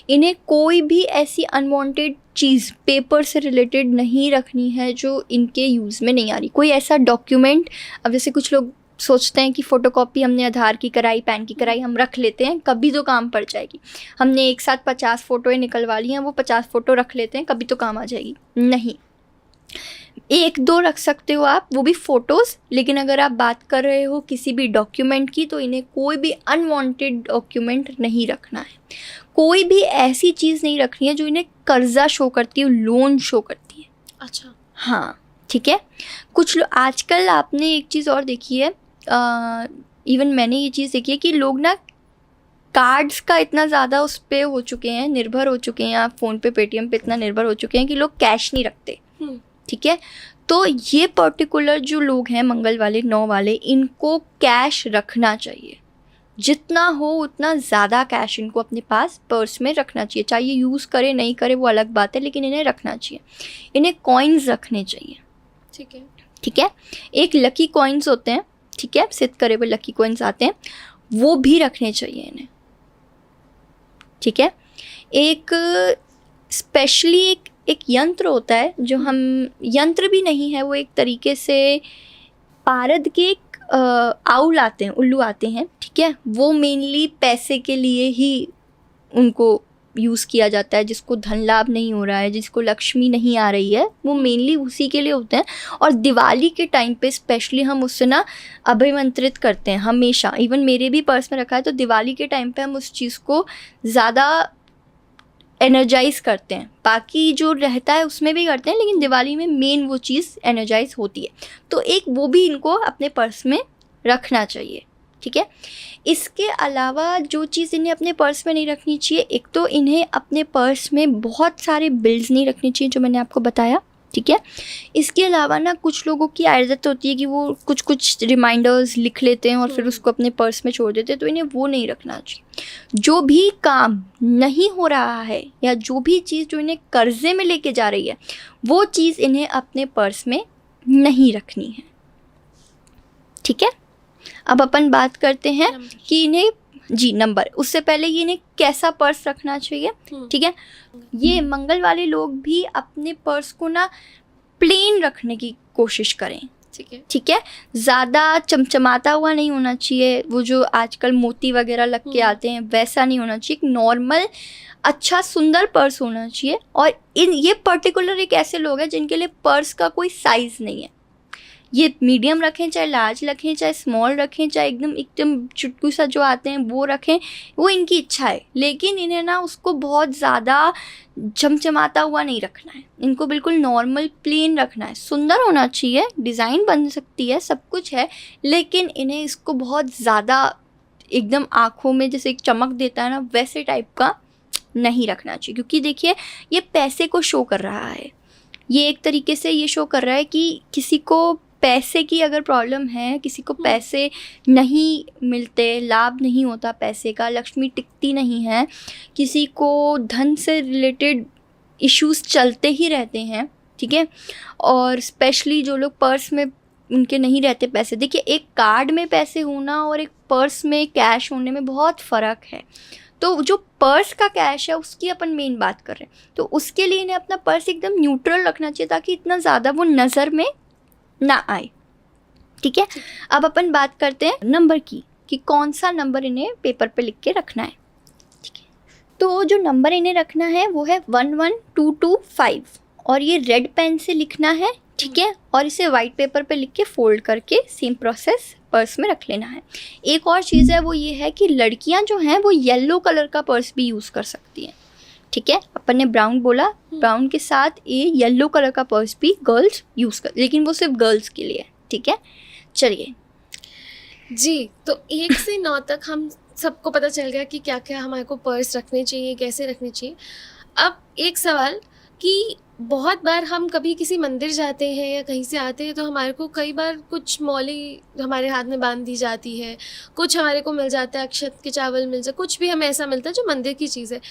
इन्हें कोई भी ऐसी अनवांटेड चीज़ पेपर से रिलेटेड नहीं रखनी है जो इनके यूज़ में नहीं आ रही। कोई ऐसा डॉक्यूमेंट, अब जैसे कुछ लोग सोचते हैं कि फ़ोटोकॉपी हमने आधार की कराई, पैन की कराई, हम रख लेते हैं, कभी तो काम पड़ जाएगी। हमने एक साथ 50 फ़ोटोएँ निकलवा ली हैं, वो 50 फ़ोटो रख लेते हैं, कभी तो काम आ जाएगी। नहीं, 1-2 रख सकते हो आप, वो भी फ़ोटोज़। लेकिन अगर आप बात कर रहे हो किसी भी डॉक्यूमेंट की, तो इन्हें कोई भी अनवांटेड डॉक्यूमेंट नहीं रखना है। कोई भी ऐसी चीज़ नहीं रखनी है जो इन्हें कर्जा शो करती है, लोन शो करती है। अच्छा। हाँ। ठीक है। कुछ लोग आजकल, आपने एक चीज़ और देखी है, इवन मैंने ये चीज़ देखी है कि लोग ना कार्ड्स का इतना ज़्यादा उस पर हो चुके हैं, निर्भर हो चुके हैं, आप फ़ोन पे, पेटीएम पे इतना निर्भर हो चुके हैं कि लोग कैश नहीं रखते। ठीक है। तो ये पर्टिकुलर जो लोग हैं मंगल वाले, 9 वाले, इनको कैश रखना चाहिए। जितना हो उतना ज़्यादा कैश इनको अपने पास पर्स में रखना चाहिए। चाहे ये यूज़ करे नहीं करे वो अलग बात है, लेकिन इन्हें रखना चाहिए। इन्हें कॉइन्स रखने चाहिए। ठीक है। ठीक है। एक लकी कॉइन्स होते हैं, ठीक है, सिद्ध करे हुए लकी कॉइन्स आते हैं, वो भी रखने चाहिए इन्हें। ठीक है। एक स्पेशली एक यंत्र होता है जो हम, यंत्र भी नहीं है वो, एक तरीके से पारद के एक आउल आते हैं, उल्लू आते हैं। ठीक है। वो मेनली पैसे के लिए ही उनको यूज़ किया जाता है। जिसको धन लाभ नहीं हो रहा है, जिसको लक्ष्मी नहीं आ रही है, वो मेनली उसी के लिए होते हैं। और दिवाली के टाइम पे स्पेशली हम उससे ना अभिमंत्रित करते हैं हमेशा। इवन मेरे भी पर्स में रखा है, तो दिवाली के टाइम पे हम उस चीज़ को ज़्यादा एनर्जाइज करते हैं। बाकी जो रहता है उसमें भी करते हैं, लेकिन दिवाली में मेन वो चीज़ एनर्जाइज होती है। तो एक वो भी इनको अपने पर्स में रखना चाहिए। ठीक है। इसके अलावा जो चीज़ इन्हें अपने पर्स में नहीं रखनी चाहिए, एक तो इन्हें अपने पर्स में बहुत सारे बिल्स नहीं रखने चाहिए, जो मैंने आपको बताया। ठीक है। इसके अलावा ना कुछ लोगों की आदत होती है कि वो कुछ रिमाइंडर्स लिख लेते हैं और फिर उसको अपने पर्स में छोड़ देते हैं, तो इन्हें वो नहीं रखना चाहिए। जो भी काम नहीं हो रहा है या जो भी चीज़ जो इन्हें कर्जे में लेके जा रही है, वो चीज़ इन्हें अपने पर्स में नहीं रखनी है। ठीक है। अब अपन बात करते हैं कि इन्हें, जी नंबर, उससे पहले ये इन्हें कैसा पर्स रखना चाहिए। ठीक है। ये मंगल वाले लोग भी अपने पर्स को ना प्लेन रखने की कोशिश करें। ठीक है। ठीक है। ज़्यादा चमचमाता हुआ नहीं होना चाहिए, वो जो आजकल मोती वगैरह लग के आते हैं वैसा नहीं होना चाहिए। एक नॉर्मल अच्छा सुंदर पर्स होना चाहिए। और ये पर्टिकुलर एक ऐसे लोग हैं जिनके लिए पर्स का कोई साइज़ नहीं है। ये मीडियम रखें, चाहे लार्ज रखें, चाहे स्मॉल रखें, चाहे एकदम चुटकू सा जो आते हैं वो रखें, वो इनकी इच्छा है। लेकिन इन्हें ना उसको बहुत ज़्यादा चमचमाता हुआ नहीं रखना है, इनको बिल्कुल नॉर्मल प्लेन रखना है। सुंदर होना चाहिए, डिज़ाइन बन सकती है, सब कुछ है, लेकिन इन्हें इसको बहुत ज़्यादा एकदम आँखों में जैसे एक चमक देता है ना, वैसे टाइप का नहीं रखना चाहिए, क्योंकि देखिए ये पैसे को शो कर रहा है। ये एक तरीके से ये शो कर रहा है कि किसी को पैसे की अगर प्रॉब्लम है, किसी को पैसे नहीं मिलते, लाभ नहीं होता पैसे का, लक्ष्मी टिकती नहीं है, किसी को धन से रिलेटेड इश्यूज चलते ही रहते हैं, ठीक है। और स्पेशली जो लोग पर्स में उनके नहीं रहते पैसे, देखिए एक कार्ड में पैसे होना और एक पर्स में कैश होने में बहुत फ़र्क है। तो जो पर्स का कैश है उसकी अपन मेन बात कर रहे हैं, तो उसके लिए इन्हें अपना पर्स एकदम न्यूट्रल रखना चाहिए ताकि इतना ज़्यादा वो नज़र में ना आए, ठीक है। अब अपन बात करते हैं नंबर की, कि कौन सा नंबर इन्हें पेपर पे लिख के रखना है, ठीक है। तो जो नंबर इन्हें रखना है वो है 11225 और ये रेड पेन से लिखना है, ठीक है। और इसे वाइट पेपर पे लिख के फोल्ड करके सेम प्रोसेस पर्स में रख लेना है। एक और चीज़ है वो ये है कि लड़कियां जो हैं वो येलो कलर का पर्स भी यूज़ कर सकती हैं, ठीक है। अपन ने ब्राउन बोला, ब्राउन के साथ ये येलो कलर का पर्स भी गर्ल्स यूज़ कर, लेकिन वो सिर्फ गर्ल्स के लिए है, ठीक है। चलिए जी, तो 1 से 9 तक हम सबको पता चल गया कि क्या क्या हमारे को पर्स रखने चाहिए, कैसे रखने चाहिए। अब एक सवाल कि बहुत बार हम कभी किसी मंदिर जाते हैं या कहीं से आते हैं तो हमारे को कई बार कुछ मौली हमारे हाथ में बांध दी जाती है, कुछ हमारे को मिल जाता है, अक्षत के चावल मिल जाए, कुछ भी हमें ऐसा मिलता है जो मंदिर की चीज़ है।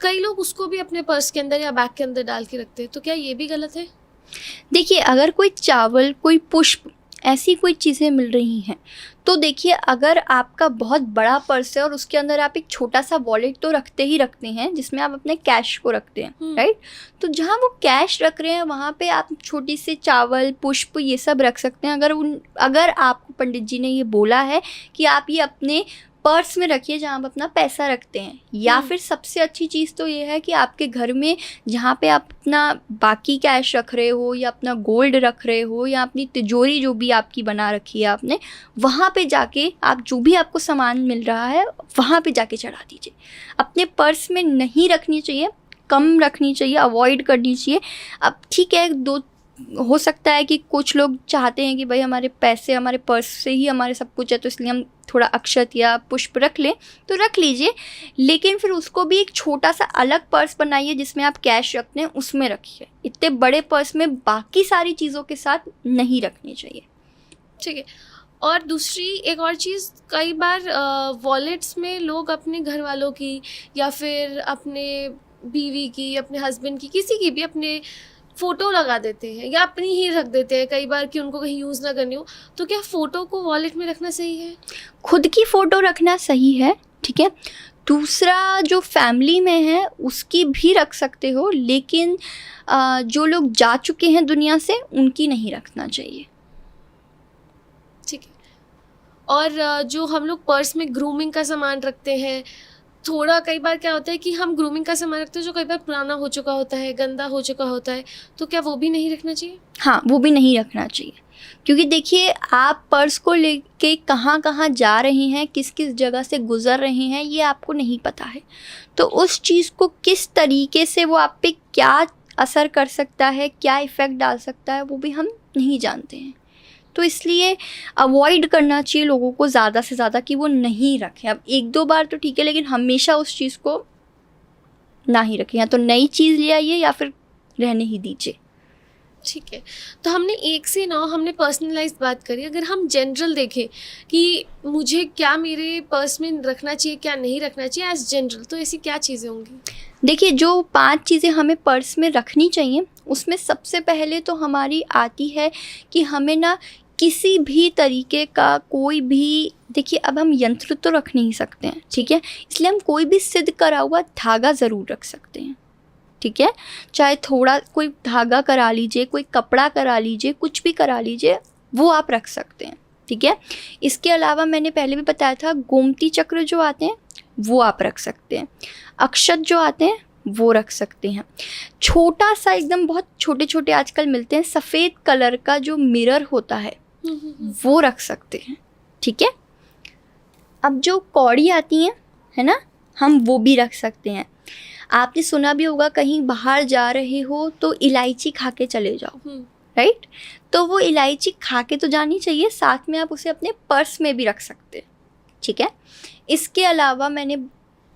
कई लोग उसको भी अपने पर्स के अंदर या बैग के अंदर डाल के रखते हैं, तो क्या ये भी गलत है? देखिए अगर कोई चावल, कोई पुष्प, ऐसी कोई चीज़ें मिल रही हैं तो देखिए अगर आपका बहुत बड़ा पर्स है और उसके अंदर आप एक छोटा सा वॉलेट तो रखते ही रखते हैं जिसमें आप अपने कैश को रखते हैं, राइट। तो जहाँ वो कैश रख रहे हैं वहाँ पे आप छोटी सी चावल, पुष्प ये सब रख सकते हैं। अगर आपको पंडित जी ने ये बोला है कि आप ये अपने पर्स में रखिए जहाँ आप अपना पैसा रखते हैं, या फिर सबसे अच्छी चीज़ तो ये है कि आपके घर में जहाँ पे आप अपना बाकी कैश रख रहे हो या अपना गोल्ड रख रहे हो या अपनी तिजोरी जो भी आपकी बना रखी है आपने, वहाँ पे जाके आप जो भी आपको सामान मिल रहा है वहाँ पे जाके चढ़ा दीजिए। अपने पर्स में नहीं रखनी चाहिए, कम रखनी चाहिए, अवॉइड करनी चाहिए। अब ठीक है, दो हो सकता है कि कुछ लोग चाहते हैं कि भाई हमारे पैसे हमारे पर्स से ही हमारे सब कुछ है, तो इसलिए हम थोड़ा अक्षत या पुष्प रख लें, तो रख लीजिए, लेकिन फिर उसको भी एक छोटा सा अलग पर्स बनाइए जिसमें आप कैश रखते हैं, उसमें रखिए। इतने बड़े पर्स में बाकी सारी चीज़ों के साथ नहीं रखनी चाहिए, ठीक है। और दूसरी एक और चीज़, कई बार वॉलेट्स में लोग अपने घर वालों की या फिर अपने बीवी की, अपने हस्बैंड की, किसी की भी अपने फ़ोटो लगा देते हैं या अपनी ही रख देते हैं कई बार कि उनको कहीं यूज़ ना करनी हो। तो क्या फ़ोटो को वॉलेट में रखना सही है? खुद की फ़ोटो रखना सही है, ठीक है। दूसरा जो फैमिली में है उसकी भी रख सकते हो, लेकिन जो लोग जा चुके हैं दुनिया से उनकी नहीं रखना चाहिए, ठीक है। और जो हम लोग पर्स में ग्रूमिंग का सामान रखते हैं, थोड़ा कई बार क्या होता है कि हम ग्रूमिंग का सामान रखते हैं जो कई बार पुराना हो चुका होता है, गंदा हो चुका होता है, तो क्या वो भी नहीं रखना चाहिए? हाँ, वो भी नहीं रखना चाहिए, क्योंकि देखिए आप पर्स को लेके कहाँ कहाँ जा रहे हैं, किस किस जगह से गुज़र रहे हैं, ये आपको नहीं पता है। तो उस चीज़ को किस तरीके से वो आप पे क्या असर कर सकता है, क्या इफ़ेक्ट डाल सकता है, वो भी हम नहीं जानते हैं। तो इसलिए अवॉइड करना चाहिए लोगों को ज़्यादा से ज़्यादा कि वो नहीं रखें। अब एक दो बार तो ठीक है, लेकिन हमेशा उस चीज़ को ना ही रखें, या तो नई चीज़ ले आइए या फिर रहने ही दीजिए। ठीक है, तो हमने 1 से 9 हमने पर्सनलाइज्ड बात करी। अगर हम जनरल देखें कि मुझे क्या मेरे पर्स में रखना चाहिए, क्या नहीं रखना चाहिए एज जनरल, तो ऐसी क्या चीज़ें होंगी? देखिए जो 5 चीज़ें हमें पर्स में रखनी चाहिए उसमें सबसे पहले तो हमारी आती है कि हमें ना किसी भी तरीके का कोई भी, देखिए अब हम यंत्र तो रख नहीं सकते हैं, ठीक है, इसलिए हम कोई भी सिद्ध करा हुआ धागा ज़रूर रख सकते हैं, ठीक है। चाहे थोड़ा कोई धागा करा लीजिए, कोई कपड़ा करा लीजिए, कुछ भी करा लीजिए, वो आप रख सकते हैं, ठीक है। इसके अलावा मैंने पहले भी बताया था, गोमती चक्र जो आते हैं वो आप रख सकते हैं, अक्षत जो आते हैं वो रख सकते हैं, छोटा सा एकदम बहुत छोटे छोटे आजकल मिलते हैं सफ़ेद कलर का जो मिरर होता है वो रख सकते हैं, ठीक है। अब जो कौड़ी आती हैं, है ना, हम वो भी रख सकते हैं। आपने सुना भी होगा कहीं बाहर जा रहे हो तो इलायची खा के चले जाओ, राइट, तो वो इलायची खा के तो जानी चाहिए, साथ में आप उसे अपने पर्स में भी रख सकते हैं, ठीक है। इसके अलावा मैंने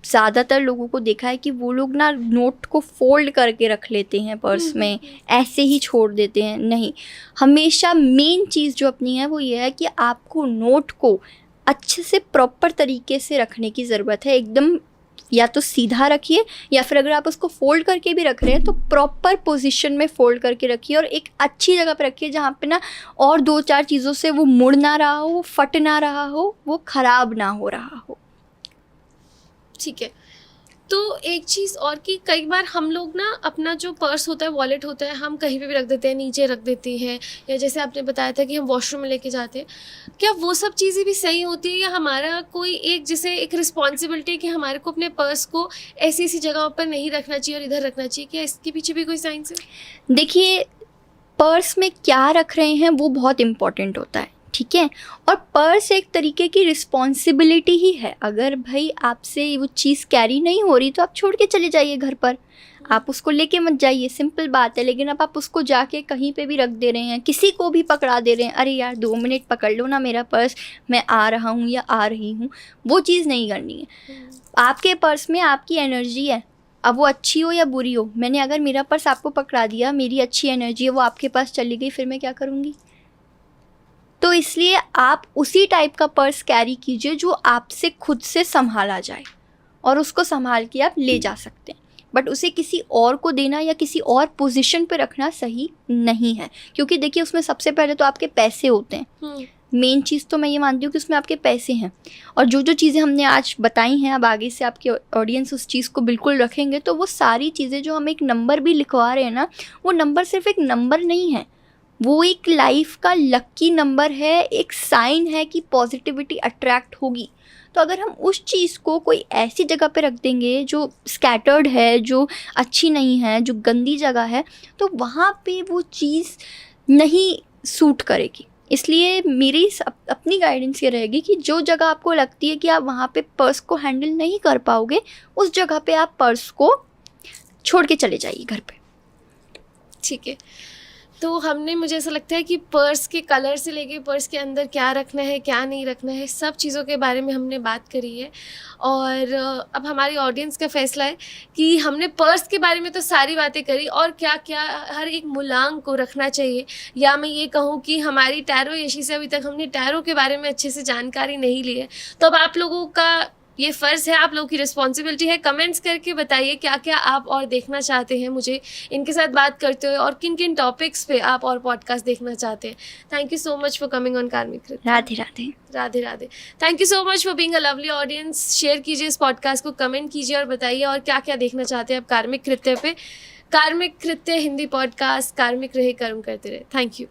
ज़्यादातर लोगों को देखा है कि वो लोग ना नोट को फोल्ड करके रख लेते हैं पर्स में, ऐसे ही छोड़ देते हैं। नहीं, हमेशा मेन चीज़ जो अपनी है वो ये है कि आपको नोट को अच्छे से प्रॉपर तरीके से रखने की ज़रूरत है। एकदम या तो सीधा रखिए, या फिर अगर आप उसको फोल्ड करके भी रख रहे हैं तो प्रॉपर पोजीशन में फोल्ड करके रखिए, और एक अच्छी जगह पे रखिए जहाँ पे ना और 2-4 चीज़ों से वो मुड़ ना रहा हो, फट ना रहा हो, वो ख़राब ना हो रहा हो। ठीक है। तो एक चीज़ और कि कई बार हम लोग ना अपना जो पर्स होता है, वॉलेट होता है, हम कहीं पे भी रख देते हैं, नीचे रख देते हैं, या जैसे आपने बताया था कि हम वॉशरूम में लेके जाते हैं। क्या वो सब चीज़ें भी सही होती है, या हमारा कोई एक जैसे एक रिस्पॉन्सिबिलिटी है कि हमारे को अपने पर्स को ऐसी ऐसी जगहों पर नहीं रखना चाहिए और इधर रखना चाहिए? क्या इसके पीछे भी कोई साइंस है? देखिए, पर्स में क्या रख रहे हैं वो बहुत इम्पोर्टेंट होता है, ठीक है। और पर्स एक तरीके की रिस्पॉन्सिबिलिटी ही है। अगर भाई आपसे वो चीज़ कैरी नहीं हो रही तो आप छोड़ के चले जाइए घर पर, आप उसको लेके मत जाइए, सिंपल बात है। लेकिन अब आप उसको जाके कहीं पे भी रख दे रहे हैं, किसी को भी पकड़ा दे रहे हैं, अरे यार 2 मिनट पकड़ लो ना मेरा पर्स, मैं आ रहा हूँ या आ रही हूँ, वो चीज़ नहीं करनी है। आपके पर्स में आपकी एनर्जी है, अब वो अच्छी हो या बुरी हो। मैंने अगर मेरा पर्स आपको पकड़ा दिया, मेरी अच्छी एनर्जी है, वो आपके पास चली गई, फिर मैं क्या करूँगी? तो इसलिए आप उसी टाइप का पर्स कैरी कीजिए जो आपसे खुद से संभाला जाए, और उसको संभाल के आप ले जा सकते हैं। बट उसे किसी और को देना या किसी और पोजीशन पे रखना सही नहीं है, क्योंकि देखिए उसमें सबसे पहले तो आपके पैसे होते हैं। मेन चीज़ तो मैं ये मानती हूँ कि उसमें आपके पैसे हैं, और जो जो चीज़ें हमने आज बताई हैं, अब आगे से आपके ऑडियंस उस चीज़ को बिल्कुल रखेंगे, तो वो सारी चीज़ें जो हम एक नंबर भी लिखवा रहे हैं ना, वो नंबर सिर्फ एक नंबर नहीं है, वो एक लाइफ का लक्की नंबर है, एक साइन है कि पॉजिटिविटी अट्रैक्ट होगी। तो अगर हम उस चीज़ को कोई ऐसी जगह पे रख देंगे जो स्कैटर्ड है, जो अच्छी नहीं है, जो गंदी जगह है, तो वहाँ पे वो चीज़ नहीं सूट करेगी। इसलिए मेरी अपनी गाइडेंस ये रहेगी कि जो जगह आपको लगती है कि आप वहाँ पे पर्स को हैंडल नहीं कर पाओगे, उस जगह पे आप पर्स को छोड़ के चले जाइए घर पे। ठीक है। तो हमने, मुझे ऐसा लगता है कि पर्स के कलर से लेके पर्स के अंदर क्या रखना है, क्या नहीं रखना है, सब चीज़ों के बारे में हमने बात करी है। और अब हमारी ऑडियंस का फैसला है कि हमने पर्स के बारे में तो सारी बातें करी, और क्या क्या हर एक मूलांक को रखना चाहिए, या मैं ये कहूँ कि हमारी टैरो यशी से अभी तक हमने टैरो के बारे में अच्छे से जानकारी नहीं ली है। तो अब आप लोगों का ये फ़र्ज़ है, आप लोगों की रिस्पॉन्सिबिलिटी है, कमेंट्स करके बताइए क्या क्या आप और देखना चाहते हैं मुझे इनके साथ बात करते हुए, और किन किन टॉपिक्स पे आप और पॉडकास्ट देखना चाहते हैं। Thank you so much for coming on कार्मिक कृत्य। Radhe Radhe. Radhe Radhe. Thank you so much for being a lovely audience. Share कीजिए इस पॉडकास्ट को, कमेंट कीजिए और बताइए और क्या क्या देखना चाहते हैं आप कार्मिक कृत्य पे। कार्मिक कृत्य हिंदी पॉडकास्ट, कार्मिक रहे कर्म करते रहे। Thank you.